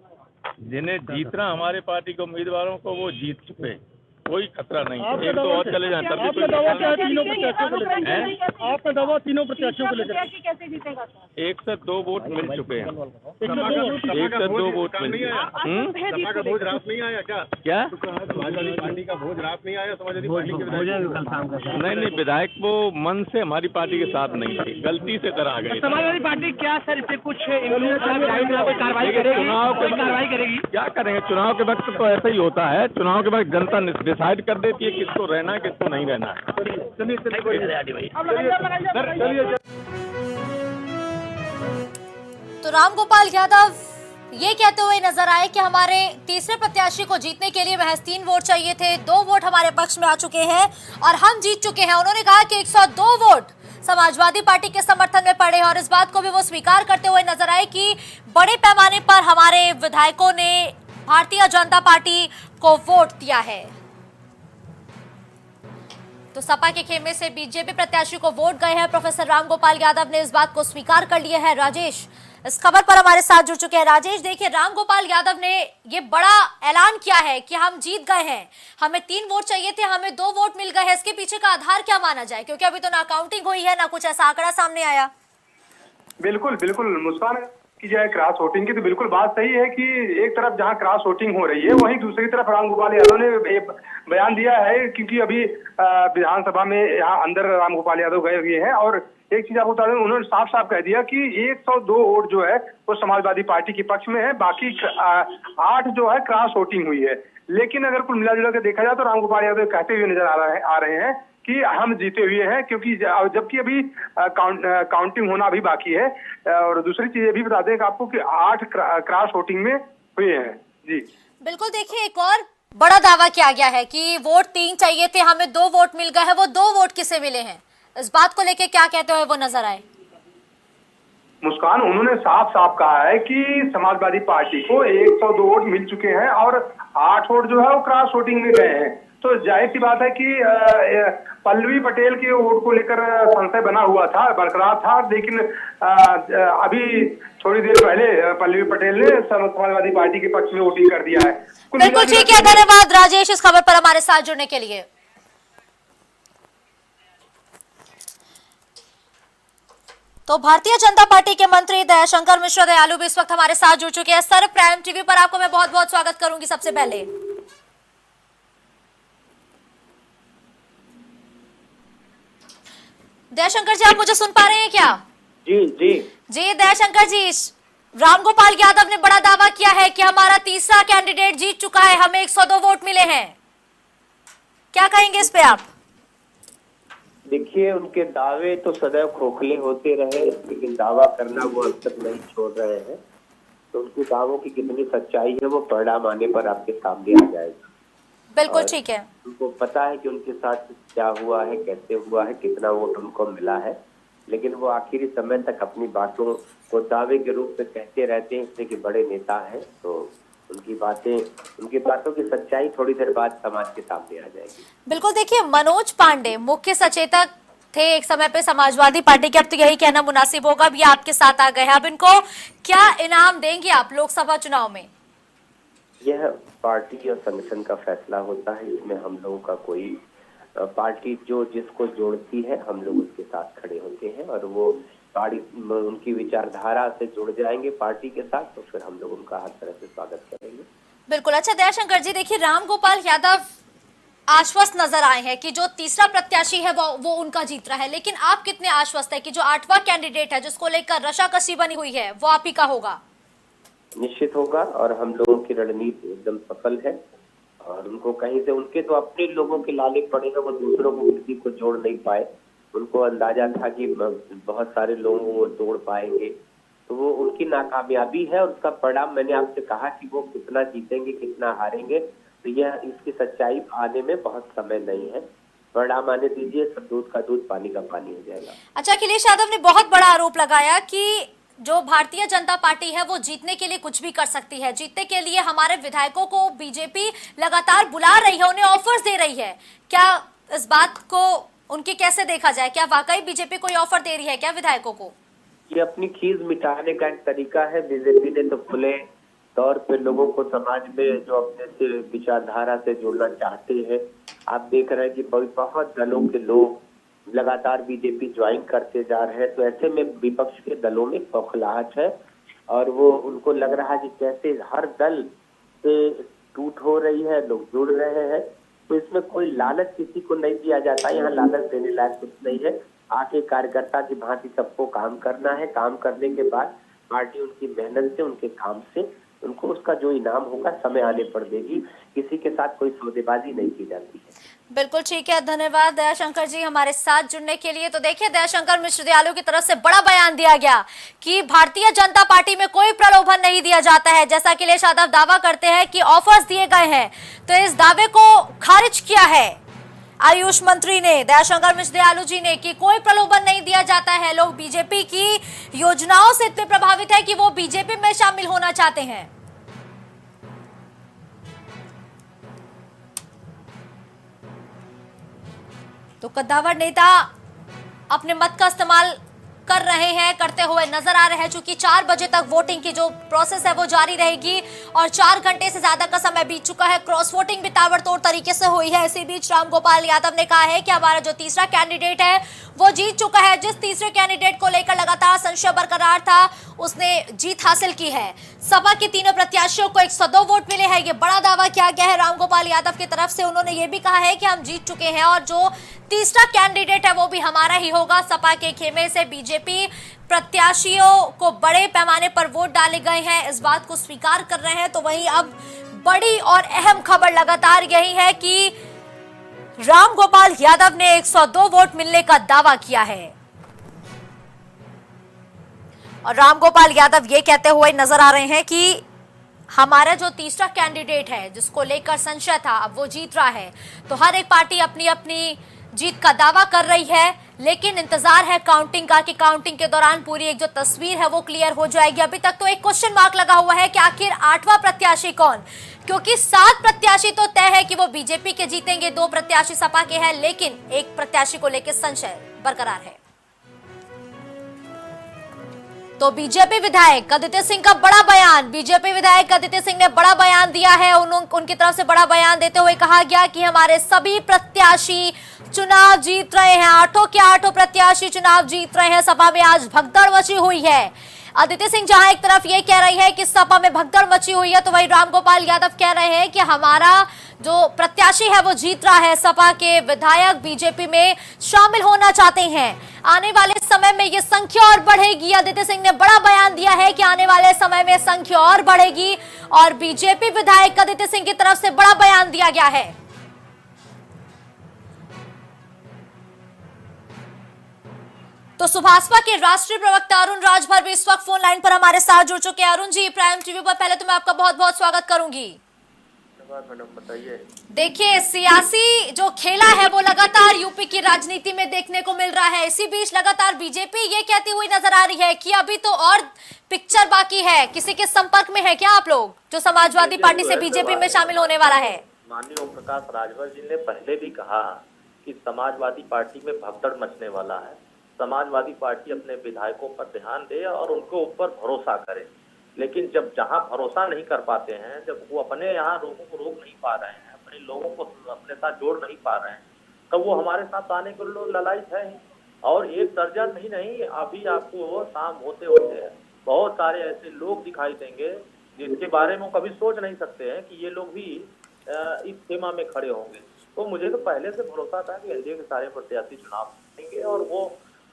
जिन्हें जीतना हमारे पार्टी के उम्मीदवारों को वो जीत चुके, कोई खतरा नहीं है, एक तो और चले जाए तब भी आपका दावा क्या है तीनों प्रत्याशियों को लेकर? आपका दावा तीनों प्रत्याशियों को लेकर? कैसे जीतेगा सर? 1 से 2 वोट मिल चुके हैं, 1 से 2 वोट मिल चुके हैं। सपा का भोज रात नहीं आया क्या? क्या समाजवादी पार्टी का भोज रात नहीं आया? समाजवादी पार्टी के नहीं, विधायक वो मन से हमारी पार्टी के साथ नहीं थे, गलती से करा गए। समाजवादी पार्टी क्या सर इसे कुछ कार्रवाई करेगी? क्या करेंगे, चुनाव के वक्त तो ऐसा ही होता है, चुनाव के वक्त जनता डिसाइड कर देती है किसको रहना है किसको नहीं रहना है। तो रामगोपाल यादव ये कहते हुए नजर आए कि हमारे तीसरे प्रत्याशी को जीतने के लिए महज 3 वोट चाहिए थे, 2 वोट हमारे पक्ष में आ चुके हैं और हम जीत चुके हैं। उन्होंने कहा कि 102 वोट समाजवादी पार्टी के समर्थन में पड़े और इस बात को भी वो स्वीकार करते हुए नजर आए कि बड़े पैमाने पर हमारे विधायकों ने भारतीय जनता पार्टी को वोट दिया है। तो सपा के खेमे से बीजेपी प्रत्याशी को वोट गए हैं। प्रोफेसर रामगोपाल यादव ने इस बात को स्वीकार कर लिया है। राजेश इस खबर पर हमारे साथ जुड़ चुके हैं। राजेश, देखिए रामगोपाल यादव ने ये बड़ा ऐलान किया है कि हम जीत गए हैं, हमें 3 वोट चाहिए थे, हमें 2 वोट मिल गए हैं। इसके पीछे का आधार क्या माना जाए, क्योंकि अभी तो ना काउंटिंग हुई है, ना कुछ ऐसा आंकड़ा सामने आया। बिल्कुल बिल्कुल मुस्कान की जाए क्रॉस वोटिंग की, तो बिल्कुल बात सही है कि एक तरफ जहां क्रॉस वोटिंग हो रही है वहीं दूसरी तरफ रामगोपाल यादव ने बयान दिया है, क्योंकि अभी विधानसभा में यहाँ अंदर रामगोपाल यादव गए हुए हैं और एक चीज आपको बता दें, उन्होंने साफ साफ कह दिया कि 102 वोट जो है वो समाजवादी पार्टी के पक्ष में है, बाकी 8 जो है क्रॉस वोटिंग हुई है। लेकिन अगर कुल मिला जुला के देखा जाए तो रामगोपाल यादव कहते हुए नजर आ रहे हैं कि हम जीते हुए हैं, क्योंकि जबकि अभी काउंटिंग होना अभी बाकी है। और दूसरी चीज ये भी बता दें कि आपको कि 8 क्रॉस वोटिंग में हुए हैं। जी बिल्कुल, देखिए एक और बड़ा दावा किया गया है कि वोट 3 चाहिए थे, हमें 2 वोट मिल गए हैं। वो 2 वोट किसे मिले हैं, इस बात को लेके क्या कहते हुए वो नजर आए? मुस्कान, उन्होंने साफ साफ कहा है कि समाजवादी पार्टी को 102 वोट मिल चुके हैं और 8 वोट जो है वो क्रॉस वोटिंग में गए हैं। तो जाहिर सी बात है कि पल्लवी पटेल के वोट को लेकर संशय बना हुआ था, बरकरार था, लेकिन अभी थोड़ी देर पहले पल्लवी पटेल ने समाजवादी पार्टी के पक्ष में वोटिंग कर दिया है। बिल्कुल ठीक है, धन्यवाद राजेश इस खबर पर हमारे साथ जुड़ने के लिए। तो भारतीय जनता पार्टी के मंत्री दयाशंकर मिश्र दयालु भी इस वक्त हमारे साथ जुड़ चुके हैं। सर, प्राइम टीवी पर आपको मैं बहुत बहुत स्वागत करूंगी। सबसे पहले दयाशंकर जी, आप मुझे सुन पा रहे हैं क्या? जी जी जी दयाशंकर जी, रामगोपाल यादव ने बड़ा दावा किया है कि हमारा तीसरा कैंडिडेट जीत चुका है, हमें 102 वोट मिले हैं, क्या कहेंगे इस पे आप? देखिए, उनके दावे तो सदैव खोखले होते रहे, लेकिन दावा करना वो अब तक नहीं छोड़ रहे हैं। तो उनके दावों की कितनी सच्चाई है वो परिणाम आने पर आपके सामने आ जाएगा। बिल्कुल ठीक है। उनको पता है कि उनके साथ क्या हुआ है, कैसे हुआ है, कितना वोट उनको मिला है, लेकिन वो आखिरी समय तक अपनी बातों को दावे के रूप में कहते रहते हैं, इसलिए कि बड़े नेता हैं। तो उनकी बातों की सच्चाई थोड़ी देर बाद समाज के सामने आ जाएगी। बिल्कुल, देखिए मनोज पांडे मुख्य सचेतक थे एक समय पे समाजवादी पार्टी के, अब तो यही कहना मुनासिब होगा, अब ये आपके साथ आ गए हैं। अब इनको क्या इनाम देंगे आप लोकसभा चुनाव में? यह पार्टी और संगठन का फैसला होता है, इसमें हम लोगों का कोई पार्टी जो जिसको जोड़ती है हम लोग उसके साथ खड़े होते हैं और वो पार्टी उनकी विचारधारा से जुड़ जाएंगे पार्टी के साथ, तो फिर हम लोग उनका हर तरह से स्वागत करेंगे। बिल्कुल। अच्छा दयाशंकर जी, देखिए रामगोपाल यादव आश्वस्त नजर आए हैं कि जो तीसरा प्रत्याशी है वो उनका जीत रहा है, लेकिन आप कितने आश्वस्त है कि जो 8वां कैंडिडेट है जिसको लेकर रशाकसी बनी हुई है वो आप ही का होगा? निश्चित होगा, और हम लोगों की रणनीति एकदम सफल है और उनको कहीं से उनके तो अपने लोगों के लाले पड़े हैं, वो दूसरों को किसी को जोड़ नहीं पाए। उनको अंदाजा था कि बहुत सारे लोगों को तोड़ पाएंगे, तो वो उनकी नाकामयाबी है और उसका परिणाम मैंने आपसे कहा कि वो कितना जीतेंगे कितना हारेंगे, तो यह इसकी सच्चाई आने में बहुत समय नहीं है। परिणाम आने दीजिए, सब दूध का दूध पानी का पानी हो जाएगा। अच्छा, अखिलेश यादव ने बहुत बड़ा आरोप लगाया कि जो भारतीय जनता पार्टी है वो जीतने के लिए कुछ भी कर सकती है, जीतने के लिए हमारे विधायकों को बीजेपी लगातार बुला रही है, उन्हें ऑफर्स दे रही है। क्या इस बात को उनकी कैसे देखा जाए? क्या वाकई बीजेपी कोई ऑफर दे रही है क्या विधायकों को? ये अपनी खीज मिटाने का एक तरीका है। बीजेपी ने तो खुले तौर पे लोगों को समाज में जो अपने से विचारधारा से जोड़ना चाहते हैं। आप देख रहे हैं कि बहुत दलों के लोग लगातार बीजेपी ज्वाइन करते जा रहे हैं, तो ऐसे में विपक्ष के दलों में बौखलाहट है और वो उनको लग रहा है कि कैसे हर दल से टूट हो रही है, लोग जुड़ रहे हैं। तो इसमें कोई लालच किसी को नहीं दिया जाता, यहाँ लालच देने लायक कुछ नहीं है। आके कार्यकर्ता की भांति सबको काम करना है, काम करने के बाद पार्टी उनकी मेहनत से, उनके काम से उनको उसका जो इनाम होगा समय आने पर देगी। किसी के साथ कोई सौदेबाजी नहीं की जाती है। बिल्कुल ठीक है, धन्यवाद दयाशंकर जी हमारे साथ जुड़ने के लिए। तो देखिए, दयाशंकर मिश्र दयालु की तरफ से बड़ा बयान दिया गया कि भारतीय जनता पार्टी में कोई प्रलोभन नहीं दिया जाता है। जैसा अखिलेश यादव दावा करते हैं कि ऑफर्स दिए गए हैं, तो इस दावे को खारिज किया है आयुष मंत्री ने, दयाशंकर मिश्र दयालु जी ने, कि कोई प्रलोभन नहीं दिया जाता है। लोग बीजेपी की योजनाओं से इतने प्रभावित है कि वो बीजेपी में शामिल होना चाहते हैं। तो कद्दावर नेता अपने मत का इस्तेमाल कर रहे हैं, करते हुए नजर आ रहे हैं। चूंकि 4 बजे तक वोटिंग की जो प्रोसेस है वो जारी रहेगी और 4 घंटे से ज्यादा का समय बीत चुका है। क्रॉस वोटिंग भी ताबड़तोड़ तरीके से हुई है। इसी बीच रामगोपाल यादव ने कहा है कि हमारा जो तीसरा कैंडिडेट है वो जीत चुका है। जिस तीसरे कैंडिडेट को लेकर लगातार संशय बरकरार था, उसने जीत हासिल की है। सपा के तीनों प्रत्याशियों को 102 वोट मिले हैं। ये बड़ा दावा किया गया है रामगोपाल यादव की तरफ से। उन्होंने ये भी कहा है कि हम जीत चुके हैं और जो तीसरा कैंडिडेट है वो भी हमारा ही होगा। सपा के खेमे से बीजेपी प्रत्याशियों को बड़े पैमाने पर वोट डाले गए हैं, इस बात को स्वीकार कर रहे हैं। तो वहीं अब बड़ी और अहम खबर लगातार यही है कि रामगोपाल यादव ने 102 वोट मिलने का दावा किया है और रामगोपाल यादव ये कहते हुए नजर आ रहे हैं कि हमारा जो तीसरा कैंडिडेट है जिसको लेकर संशय था, अब वो जीत रहा है। तो हर एक पार्टी अपनी अपनी जीत का दावा कर रही है, लेकिन इंतजार है काउंटिंग का कि काउंटिंग के दौरान पूरी एक जो तस्वीर है वो क्लियर हो जाएगी। अभी तक तो एक क्वेश्चन मार्क लगा हुआ है कि आखिर 8वां प्रत्याशी कौन, क्योंकि 7 प्रत्याशी तो तय है कि वो बीजेपी के जीतेंगे, 2 प्रत्याशी सपा के हैं, लेकिन एक प्रत्याशी को लेकर संशय बरकरार है। तो बीजेपी विधायक आदित्य सिंह का बड़ा बयान, बीजेपी विधायक आदित्य सिंह ने बड़ा बयान दिया है। उनकी तरफ से बड़ा बयान देते हुए कहा गया कि हमारे सभी प्रत्याशी चुनाव जीत रहे हैं, 8 के 8 प्रत्याशी चुनाव जीत रहे हैं। सपा में आज भगदड़ मची हुई है। आदित्य सिंह जहां एक तरफ ये कह रही है कि सपा में भगदड़ मची हुई है, तो वहीं रामगोपाल यादव कह रहे हैं कि हमारा जो प्रत्याशी है वो जीत रहा है। सपा के विधायक बीजेपी में शामिल होना चाहते हैं। आने वाले समय में ये संख्या और बढ़ेगी। आदित्य सिंह ने बड़ा बयान दिया है कि आने वाले समय में संख्या और बढ़ेगी और बीजेपी विधायक आदित्य सिंह की तरफ से बड़ा बयान दिया गया है। तो सुभाषपा के राष्ट्रीय प्रवक्ता अरुण राजभर भी इस वक्त फोन लाइन पर हमारे साथ जुड़ चुके हैं। अरुण जी, प्राइम टीवी पर पहले तो मैं आपका बहुत बहुत स्वागत करूंगी। मैडम बताइए। देखिए, सियासी जो खेला है वो लगातार यूपी की राजनीति में देखने को मिल रहा है। इसी बीच लगातार बीजेपी ये कहती हुई नजर आ रही है कि अभी तो और पिक्चर बाकी है। किसी के संपर्क में है क्या आप लोग जो समाजवादी पार्टी से बीजेपी में शामिल होने वाला है? माननीय ओम प्रकाश राजभर जी ने पहले भी कहा कि समाजवादी पार्टी में भगदड़ मचने वाला है। समाजवादी पार्टी अपने विधायकों पर ध्यान दे और उनके ऊपर भरोसा करे, लेकिन जब जहां भरोसा नहीं कर पाते हैं, जब वो अपने यहाँ लोगों को रोक नहीं पा रहे हैं, अपने लोगों को अपने साथ जोड़ नहीं पा रहे हैं, तो वो हमारे साथ आने के लिए ललायत है। और एक दर्जन नहीं, अभी आपको शाम होते होते बहुत सारे ऐसे लोग दिखाई देंगे जिनके बारे में कभी सोच नहीं सकते हैं कि ये लोग भी इस सीमा में खड़े होंगे। तो मुझे तो पहले से भरोसा था कि एनडीए के सारे प्रत्याशी चुनाव जीतेंगे और वो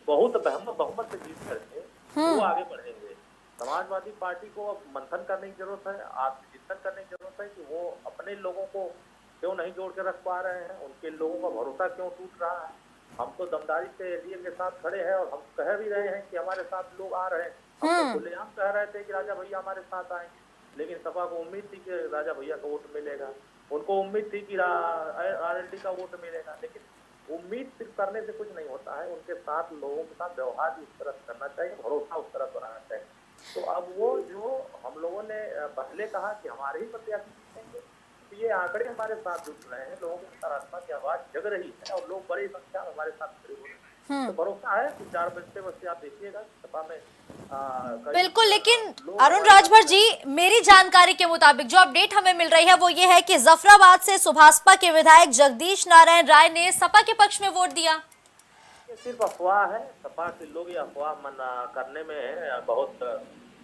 बहुत बहुमत से जीत करके वो आगे बढ़ेंगे। समाजवादी पार्टी को अब मंथन करने की जरूरत है, आत्मचिंतन करने की जरूरत है कि वो अपने लोगों को क्यों नहीं जोड़ के रख पा रहे हैं, उनके लोगों का भरोसा क्यों टूट रहा है। हम तो दमदारी से एनडीए के साथ खड़े हैं और हम कह भी रहे हैं कि हमारे साथ लोग आ रहे हैं। हम तो खुलेआम कह रहे थे कि राजा भैया हमारे साथ आएंगे, लेकिन सपा को उम्मीद थी कि राजा भैया का वोट मिलेगा, उनको उम्मीद थी कि आरएलडी का वोट मिलेगा, लेकिन उम्मीद सिर्फ करने से कुछ नहीं होता है। उनके साथ लोगों के साथ व्यवहार भी उस तरह करना चाहिए, भरोसा उस तरह बनाना चाहिए। तो अब वो जो हम लोगों ने पहले कहा कि हमारे ही प्रत्याशी जीतेंगे, तो ये आंकड़े हमारे साथ जुड़ रहे हैं, लोगों की सकारात्मक की आवाज जग रही है और लोग बड़ी संख्या में हमारे साथ खड़े हो रहे हैं। तो भरोसा है कि 4 बजते आप देखिएगा सपा में बिल्कुल। लेकिन अरुण राजभर जी, मेरी जानकारी के मुताबिक जो अपडेट हमें मिल रही है वो ये है कि जफराबाद से सुभाषपा के विधायक जगदीश नारायण राय ने सपा के पक्ष में वोट दिया। ये सिर्फ अफवाह है। सपा के लोग ये अफवाह मना करने में बहुत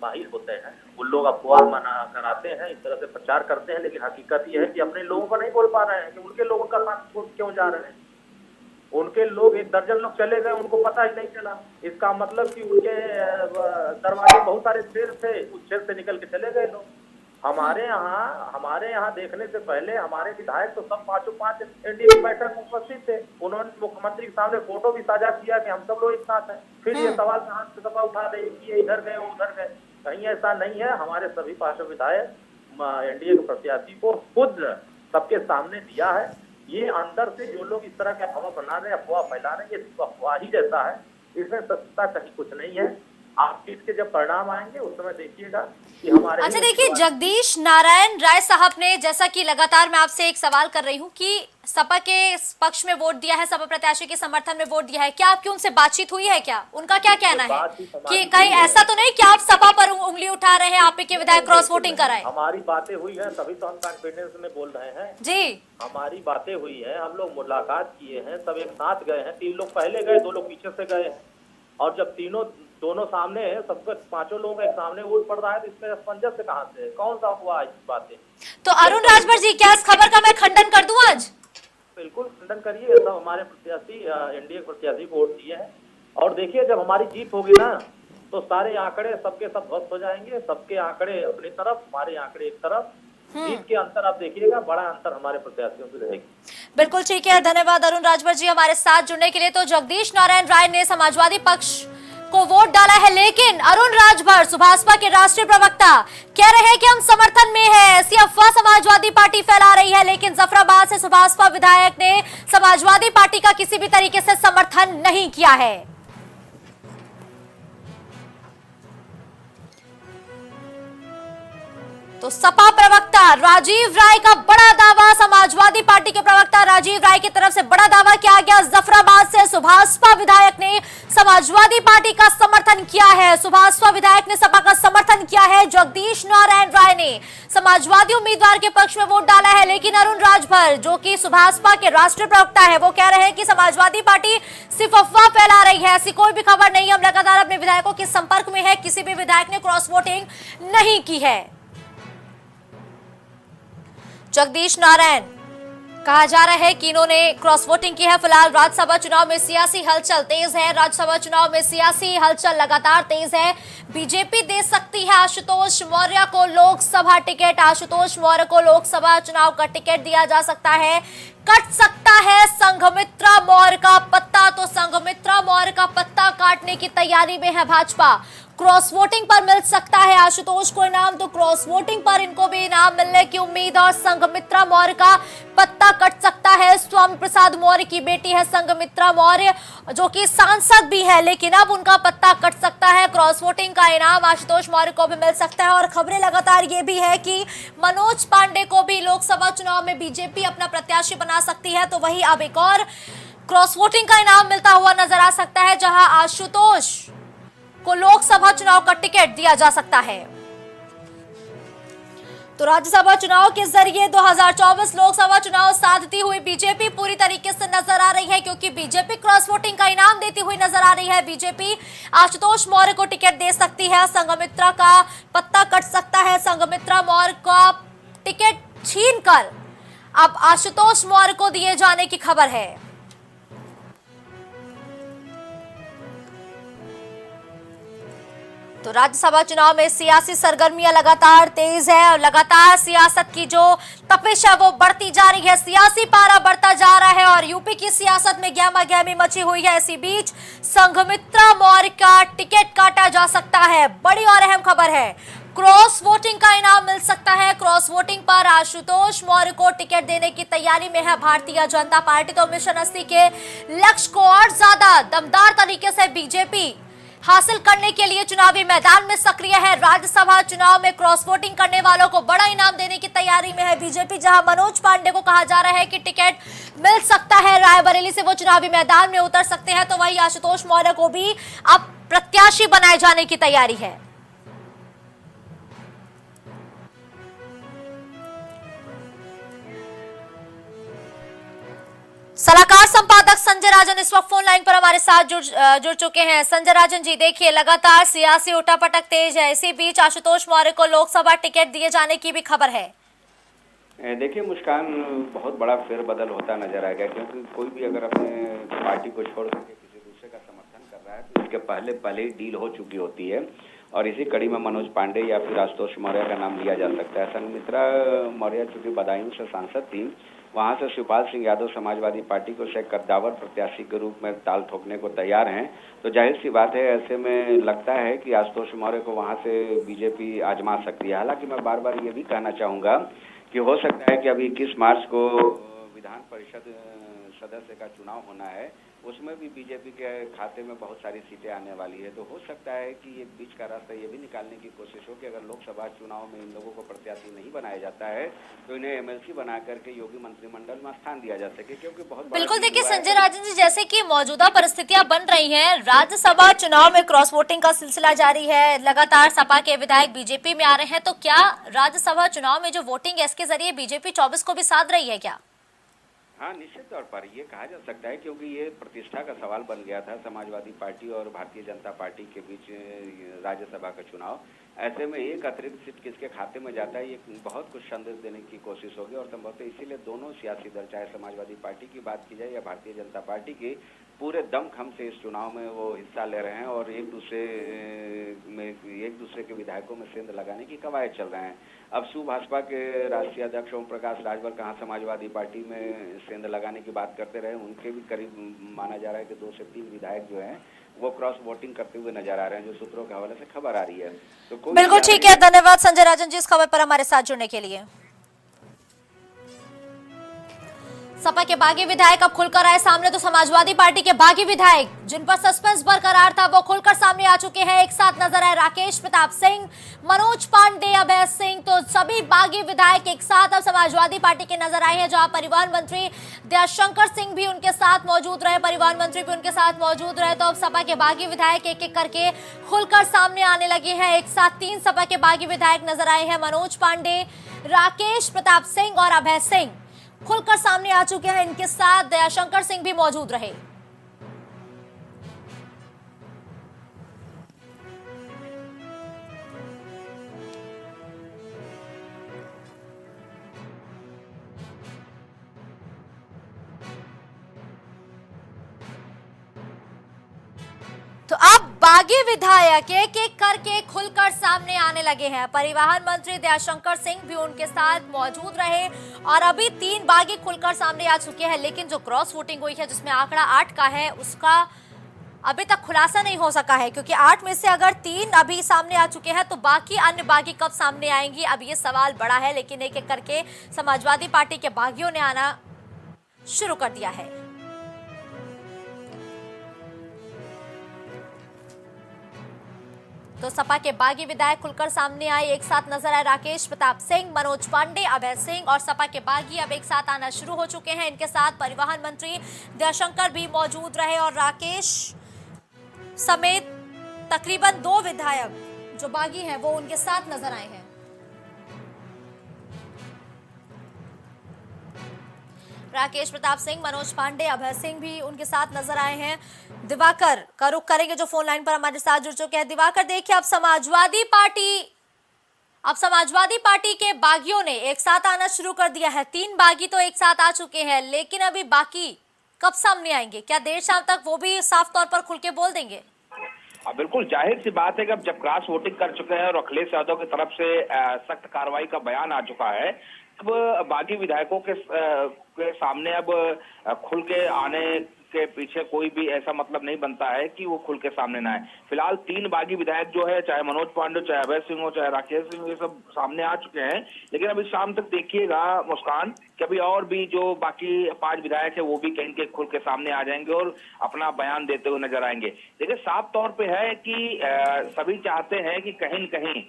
माहिर होते हैं। वो लोग अफवाह मना कराते हैं, इस तरह से प्रचार करते हैं, लेकिन हकीकत ये है कि अपने लोगों को नहीं बोल पा रहे हैं कि उनके लोगों का साथ क्यों जा रहे हैं। उनके लोग 1 दर्जन लोग चले गए, उनको पता ही नहीं चला। इसका मतलब कि उनके दरवाजे बहुत सारे शेर थे, उस शेर से निकल के चले गए लोग। हमारे यहाँ देखने से पहले हमारे विधायक तो सब 5 एनडीए की बैठक में उपस्थित थे। उन्होंने मुख्यमंत्री के सामने फोटो भी साझा किया कि हम सब लोग एक साथ हैं। फिर ये सवाल कहाँ से सपा उठा रही कि ये इधर गए वो उधर गए। कहीं ऐसा नहीं है। हमारे सभी 5 विधायक एनडीए के प्रत्याशी को खुद सबके सामने दिया है। ये अंदर से जो लोग इस तरह के अफवाह बना रहे हैं, अफवाह फैला रहे हैं, ये अफवाह ही जैसा है। इसमें सत्ता कहीं कुछ नहीं है। आप इसके जब परिणाम आएंगे उस समय देखिएगा कि हमारे। अच्छा देखिए, जगदीश नारायण राय साहब ने, जैसा कि लगातार मैं आपसे एक सवाल कर रही हूँ कि सपा के पक्ष में वोट दिया है, सपा प्रत्याशी के समर्थन में वोट दिया है, क्या आपकी उनसे बातचीज हुई है? क्या उनका क्या कहना है कि कहीं ऐसा तो नहीं कि आप सपा पर उंगली उठा रहे हैं, आप के विधायक क्रॉस वोटिंग कराए? हमारी बातें हुई है, तभी तो हम कॉन्फिडेंस में बोल रहे हैं जी। हमारी बातें हुई है, हम लोग मुलाकात किए हैं, सब एक साथ गए हैं। 3 लोग पहले गए, 2 लोग पीछे से गए हैं। और जब दोनों सामने है, सबके 5 लोगों के सामने वोट पड़ रहा है, तो इसमें असमंजस कहाँ से? कौन सा हुआ इस बातें? तो अरुण राजभर जी, क्या इस खबर का मैं खंडन कर दूं आज? बिल्कुल खंडन करिए। सब हमारे प्रत्याशी एनडीए प्रत्याशी को वोट दिए हैं। और देखिए, जब हमारी जीत होगी ना, तो सारे आंकड़े सबके सब ध्वस्त हो जाएंगे। सबके आंकड़े अपनी तरफ, हमारे आंकड़े एक तरफ। जीत के अंतर आप देखिएगा, बड़ा अंतर हमारे प्रत्याशियों से रहेगा। बिल्कुल ठीक है, धन्यवाद अरुण राजभर जी हमारे साथ जुड़ने के लिए। तो जगदीश नारायण राय ने समाजवादी पक्ष को वोट डाला है, लेकिन अरुण राजभर, सुभाषपा के राष्ट्रीय प्रवक्ता, कह रहे हैं कि हम समर्थन में हैं। ऐसी अफवाह समाजवादी पार्टी फैला रही है, लेकिन जफराबाद से सुभाषपा विधायक ने समाजवादी पार्टी का किसी भी तरीके से समर्थन नहीं किया है। तो सपा प्रवक्ता राजीव राय का बड़ा दावा, समाजवादी पार्टी के प्रवक्ता राजीव राय की तरफ से बड़ा दावा किया गया। जफराबाद से सुभाषपा विधायक ने समाजवादी पार्टी का समर्थन किया है। सुभाषपा विधायक ने सपा का समर्थन किया है। जगदीश नारायण राय ने समाजवादी उम्मीदवार के पक्ष में वोट डाला है, लेकिन अरुण राजभर, जो कि सुभाषपा के राष्ट्रीय प्रवक्ता है, वो कह रहे हैं कि समाजवादी पार्टी सिर्फ अफवाह फैला रही है, ऐसी कोई भी खबर नहीं है। हम लगातार अपने विधायकों के संपर्क में है, किसी भी विधायक ने क्रॉस वोटिंग नहीं की है। जगदीश नारायण कहा जा रहा है कि इन्होंने क्रॉस वोटिंग की है। फिलहाल राज्यसभा चुनाव में सियासी हलचल तेज है। राज्यसभा चुनाव में सियासी हलचल लगातार तेज है। बीजेपी दे सकती है आशुतोष मौर्य को लोकसभा टिकट। आशुतोष मौर्य को लोकसभा चुनाव का टिकट दिया जा सकता है। कट सकता है संघमित्रा मौर्य का पत्ता। तो संघमित्रा मौर्य का पत्ता काटने की तैयारी में है भाजपा। क्रॉस वोटिंग पर मिल सकता है आशुतोष को इनाम, तो क्रॉस वोटिंग पर इनको भी इनाम मिलने की उम्मीद। और संघमित्रा मौर्य का पत्ता कट सकता है। स्वामी प्रसाद मौर्य की बेटी है संघमित्रा मौर्य, जो कि सांसद भी है, लेकिन अब उनका पत्ता कट सकता है। क्रॉस वोटिंग का इनाम आशुतोष मौर्य को भी मिल सकता है। और खबरें लगातार ये भी है कि मनोज पांडे को भी लोकसभा चुनाव में बीजेपी अपना प्रत्याशी बना सकती है। तो वही अब एक और क्रॉस वोटिंग का इनाम मिलता हुआ नजर आ सकता है, जहां आशुतोष को लोकसभा चुनाव का टिकट दिया जा सकता है। तो राज्यसभा चुनाव के जरिए 2024 लोकसभा चुनाव साधती हुई बीजेपी पूरी तरीके से नजर आ रही है, क्योंकि बीजेपी क्रॉस वोटिंग का इनाम देती हुई नजर आ रही है। बीजेपी आशुतोष मौर्य को टिकट दे सकती है। संघमित्रा का पत्ता कट सकता है। संघमित्रा मौर्य का टिकट छीनकर अब आशुतोष मौर्य को दिए जाने की खबर है। तो राज्यसभा चुनाव में सियासी सरगर्मियां लगातार तेज है और लगातार सियासत की जो तपिश है वो बढ़ती जा रही है। सियासी पारा बढ़ता जा रहा है और यूपी की सियासत में गहमागहमी मची हुई है। इसी बीच संघमित्रा मौर्य का टिकट काटा जा सकता है। बड़ी और अहम खबर है, क्रॉस वोटिंग का इनाम मिल सकता है। क्रॉस वोटिंग पर आशुतोष मौर्य को टिकट देने की तैयारी में है भारतीय जनता पार्टी। तो मिशन 80 के लक्ष्य को और ज्यादा दमदार तरीके से बीजेपी हासिल करने के लिए चुनावी मैदान में सक्रिय है। राज्यसभा चुनाव में क्रॉस वोटिंग करने वालों को बड़ा इनाम देने की तैयारी में है बीजेपी। जहां मनोज पांडे को कहा जा रहा है कि टिकट मिल सकता है, रायबरेली से वो चुनावी मैदान में उतर सकते हैं, तो वहीं आशुतोष मौर्य को भी अब प्रत्याशी बनाए जाने की तैयारी है। सलाहकार संपादक संजय राजन इस वक्त फोन लाइन पर हमारे साथ जुड़ चुके हैं। संजय राजन जी, देखिए लगातार सियासी उठापटक तेज है, इसी बीच आशुतोष मौर्य को लोकसभा टिकट दिए जाने की भी खबर है। देखिए मुस्कान, बहुत बड़ा फेरबदल होता नजर आएगा, क्योंकि कोई भी अगर अपने पार्टी को छोड़ करके किसी दूसरे का समर्थन कर रहा है तो इसके पहले ही डील हो चुकी होती है, और इसी कड़ी में मनोज पांडे या फिर आशुतोष मौर्य का नाम लिया जा सकता है। संघमित्रा मौर्य चूंकि बदायूं से सांसद थी, वहां से शिवपाल सिंह यादव समाजवादी पार्टी को से कद्दावर प्रत्याशी के रूप में ताल ठोकने को तैयार हैं, तो जाहिर सी बात है ऐसे में लगता है कि आशुतोष मौर्य को वहां से बीजेपी आजमा सकती है। हालांकि मैं बार बार ये भी कहना चाहूंगा कि हो सकता है कि अभी 21 मार्च को विधान परिषद सदस्य का चुनाव होना है, उसमें भी बीजेपी के खाते में बहुत सारी सीटें आने वाली है, तो हो सकता है कि एक बीच का रास्ता ये भी निकालने की कोशिश हो कि अगर लोकसभा चुनाव में इन लोगों को प्रत्याशी नहीं बनाया जाता है तो इन्हें एमएलसी बना करके योगी मंत्रिमंडल में स्थान दिया जा सके, क्योंकि बहुत बिल्कुल। देखिए संजय राजन जी, जैसे कि मौजूदा परिस्थितियां बन रही हैं, राज्यसभा चुनाव में क्रॉस वोटिंग का सिलसिला जारी है, लगातार सपा के विधायक बीजेपी में आ रहे हैं, तो क्या राज्यसभा चुनाव में जो वोटिंग है इसके जरिए बीजेपी 24 को भी साध रही है क्या? हाँ, निश्चित तौर पर ये कहा जा सकता है, क्योंकि ये प्रतिष्ठा का सवाल बन गया था समाजवादी पार्टी और भारतीय जनता पार्टी के बीच राज्यसभा का चुनाव। ऐसे में एक अतिरिक्त सीट किसके खाते में जाता है, ये बहुत कुछ संदेश देने की कोशिश होगी, और संभवतः इसीलिए दोनों सियासी दल, चाहे समाजवादी पार्टी की बात की जाए या भारतीय जनता पार्टी की, पूरे दमखम से इस चुनाव में वो हिस्सा ले रहे हैं और एक दूसरे के विधायकों में सेंध लगाने की कवायद चल रहे हैं। अब भाजपा के राष्ट्रीय अध्यक्ष ओम प्रकाश राजभर कहाँ समाजवादी पार्टी में सेंध लगाने की बात करते रहे, उनके भी करीब माना जा रहा है कि 2 से 3 विधायक जो हैं वो क्रॉस वोटिंग करते हुए नजर आ रहे हैं, जो सूत्रों के हवाले से खबर आ रही है। तो बिल्कुल ठीक है, धन्यवाद संजय राजन जी इस खबर पर हमारे साथ जुड़ने के लिए। सपा के बागी विधायक अब खुलकर आए सामने, तो समाजवादी पार्टी के बागी विधायक जिन पर सस्पेंस बरकरार था वो खुलकर सामने आ चुके हैं। एक साथ नजर आए राकेश प्रताप सिंह, मनोज पांडे, अभय सिंह, तो सभी बागी विधायक एक साथ अब समाजवादी पार्टी के नजर आए हैं। जहां परिवहन मंत्री दयाशंकर सिंह भी उनके साथ मौजूद रहे, परिवहन मंत्री भी उनके साथ मौजूद रहे, तो अब सपा के बागी विधायक एक एक करके खुलकर सामने आने लगे हैं। एक साथ 3 सपा के बागी विधायक नजर आए हैं, मनोज पांडे, राकेश प्रताप सिंह और अभय सिंह खुलकर सामने आ चुके हैं। इनके साथ दयाशंकर सिंह भी मौजूद रहे। तो अब बागी विधायक एक एक करके खुलकर सामने आने लगे हैं। परिवहन मंत्री दयाशंकर सिंह भी उनके साथ मौजूद रहे और अभी 3 बागी खुलकर सामने आ चुके हैं, लेकिन जो क्रॉस वोटिंग हुई है जिसमें आंकड़ा 8 का है उसका अभी तक खुलासा नहीं हो सका है, क्योंकि 8 में से अगर 3 अभी सामने आ चुके हैं तो बाकी अन्य बागी कब सामने आएंगी, अब ये सवाल बड़ा है। लेकिन एक एक करके समाजवादी पार्टी के बागियों ने आना शुरू कर दिया है। तो सपा के बागी विधायक खुलकर सामने आए, एक साथ नजर आए राकेश प्रताप सिंह, मनोज पांडे, अभय सिंह, और सपा के बागी अब एक साथ आना शुरू हो चुके हैं। इनके साथ परिवहन मंत्री दयाशंकर भी मौजूद रहे और राकेश समेत तकरीबन 2 विधायक जो बागी हैं वो उनके साथ नजर आए हैं। राकेश प्रताप सिंह, मनोज पांडे, अभय सिंह भी उनके साथ नजर आए हैं। दिवाकर का रुख करेंगे जो फोन लाइन पर हमारे साथ जुड़ चुके हैं। दिवाकर, देखिए अब समाजवादी पार्टी के बागियों ने एक साथ आना शुरू कर दिया है। 3 बागी तो एक साथ आ चुके हैं, लेकिन अभी बाकी कब सामने आएंगे? क्या देर शाम तक वो भी साफ तौर पर खुल के बोल देंगे? बिल्कुल जाहिर सी बात है कि अब जब क्रॉस वोटिंग कर चुके हैं और अखिलेश यादव की तरफ से सख्त कार्रवाई का बयान आ चुका है, अब बागी विधायकों के सामने अब खुल के आने के पीछे कोई भी ऐसा मतलब नहीं बनता है कि वो खुल के सामने ना आए। फिलहाल 3 बागी विधायक जो है, चाहे मनोज पांडे, चाहे अभय सिंह हो, चाहे राकेश सिंह, ये सब सामने आ चुके हैं। लेकिन अभी शाम तक देखिएगा मुस्कान कि अभी और भी जो बाकी 5 विधायक है वो भी कहीं के खुल के सामने आ जाएंगे और अपना बयान देते हुए नजर आएंगे। देखिए साफ तौर पे है कि सभी चाहते हैं कि कहीं न कहीं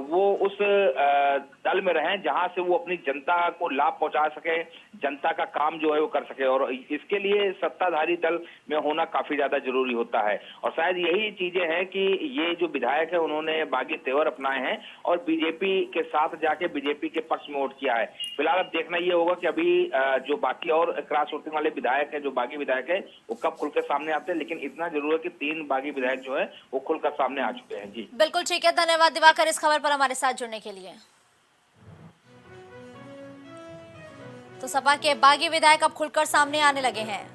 वो उस दल में रहें जहां से वो अपनी जनता को लाभ पहुंचा सके, जनता का काम जो है वो कर सके, और इसके लिए सत्ताधारी दल में होना काफी ज्यादा जरूरी होता है। और शायद यही चीजें हैं कि ये जो विधायक है उन्होंने बागी तेवर अपनाए हैं और बीजेपी के साथ जाके बीजेपी के पक्ष में वोट किया है। फिलहाल अब देखना ये होगा कि अभी जो बाकी और क्रॉस वोटिंग वाले विधायक है, जो बागी विधायक है, वो कब खुलकर सामने आते हैं, लेकिन इतना जरूर है कि 3 बागी विधायक जो है वो खुलकर सामने आ चुके हैं। जी बिल्कुल ठीक है, धन्यवाद दिवाकर इस खबर पर हमारे साथ जुड़ने के लिए। तो सपा के बागी विधायक अब खुलकर सामने आने लगे हैं।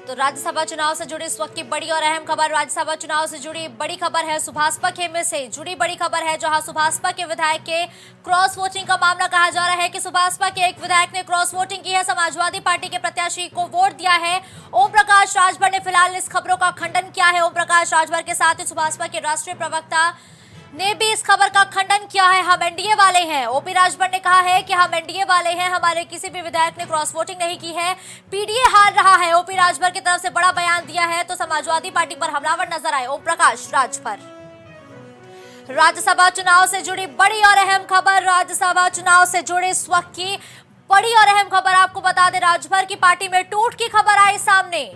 तो राज्यसभा चुनाव से जुड़ी इस वक्त की बड़ी और अहम खबर, राज्यसभा चुनाव से जुड़ी बड़ी खबर है, सुभाषपा खेमे से जुड़ी बड़ी खबर है, जहां सुभाषपा के विधायक के क्रॉस वोटिंग का मामला कहा जा रहा है कि सुभाषपा के एक विधायक ने क्रॉस वोटिंग की है, समाजवादी पार्टी के प्रत्याशी को वोट दिया है। ओम प्रकाश राजभर ने फिलहाल इस खबरों का खंडन किया है। ओम प्रकाश राजभर के साथ ही सुभाषपा के राष्ट्रीय प्रवक्ता ने भी इस खबर का खंडन किया है। हम एनडीए वाले हैं, ओपी राजभर ने कहा है कि हम एनडीए वाले हैं, हमारे किसी भी विधायक ने क्रॉस वोटिंग नहीं की है, पीडीए हार रहा है। ओपी राजभर की तरफ से बड़ा बयान दिया है तो समाजवादी पार्टी पर हमलावर नजर आए ओम प्रकाश राजभर। राज्यसभा चुनाव से जुड़ी बड़ी और अहम खबर, राज्यसभा चुनाव से जुड़ी इस वक्त की बड़ी और अहम खबर आपको बता दें, राजभर की पार्टी में टूट की खबर आई सामने।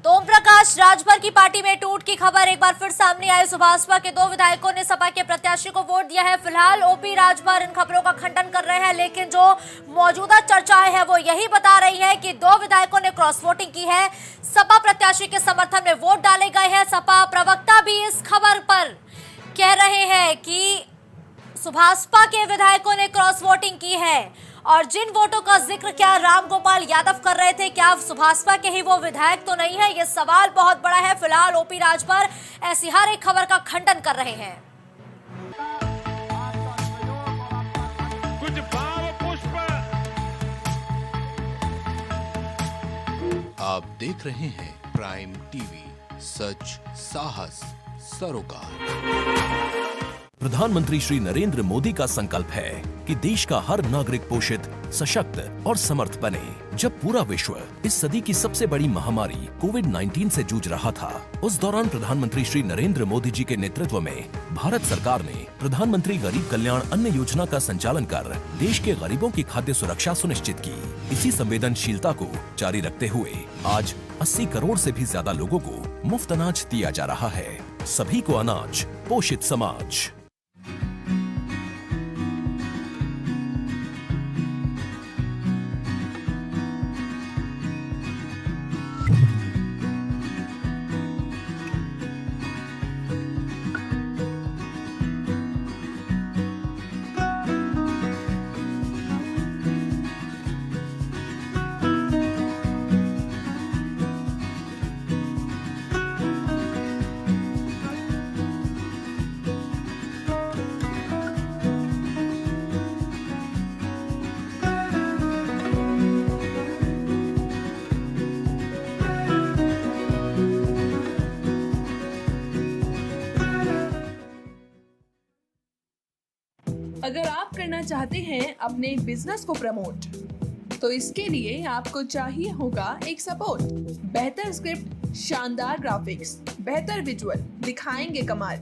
तो ओम प्रकाश राजभर की पार्टी में टूट की खबर एक बार फिर सामने आई। सुभाषपा के 2 विधायकों ने सपा के प्रत्याशी को वोट दिया है। फिलहाल ओपी राजभर इन खबरों का खंडन कर रहे हैं, लेकिन जो मौजूदा चर्चाएं हैं वो यही बता रही है कि 2 विधायकों ने क्रॉस वोटिंग की है, सपा प्रत्याशी के समर्थन में वोट डाले गए हैं। सपा प्रवक्ता भी इस खबर पर कह रहे हैं कि सुभाषपा के विधायकों ने क्रॉस वोटिंग की है, और जिन वोटों का जिक्र क्या रामगोपाल यादव कर रहे थे, क्या सुभाषपा के ही वो विधायक तो नहीं है, ये सवाल बहुत बड़ा है। फिलहाल ओपी राजभर ऐसी हर एक खबर का खंडन कर रहे हैं। कुछ भाव पुष्प। आप देख रहे हैं प्राइम टीवी, सच साहस सरोकार। प्रधानमंत्री श्री नरेंद्र मोदी का संकल्प है कि देश का हर नागरिक पोषित, सशक्त और समर्थ बने। जब पूरा विश्व इस सदी की सबसे बड़ी महामारी कोविड-19 से जूझ रहा था, उस दौरान प्रधानमंत्री श्री नरेंद्र मोदी जी के नेतृत्व में भारत सरकार ने प्रधानमंत्री गरीब कल्याण अन्न योजना का संचालन कर देश के गरीबों की खाद्य सुरक्षा सुनिश्चित की। इसी संवेदनशीलता को जारी रखते हुए आज 80 करोड़ से भी ज्यादा लोगों को मुफ्त अनाज दिया जा रहा है। सभी को अनाज, पोषित समाज। अगर आप करना चाहते हैं अपने बिजनेस को प्रमोट, तो इसके लिए आपको चाहिए होगा एक सपोर्ट। बेहतर स्क्रिप्ट, शानदार ग्राफिक्स, बेहतर विजुअल, दिखाएंगे कमाल,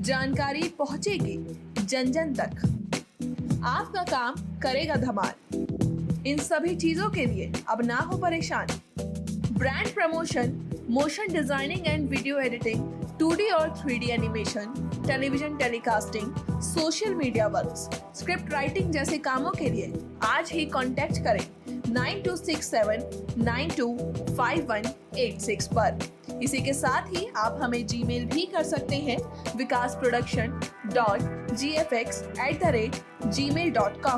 जानकारी पहुंचेगी जन जन तक, आपका काम करेगा धमाल। इन सभी चीजों के लिए अब ना हो परेशान। Brand promotion, motion designing and video editing, 2D और 3D animation, television telecasting, social media works, script writing जैसे कामों के लिए आज ही कांटेक्ट करें 9267925186 पर। इसी के साथ ही आप हमें जीमेल भी कर सकते हैं vikasproduction.gfx@gmail.com।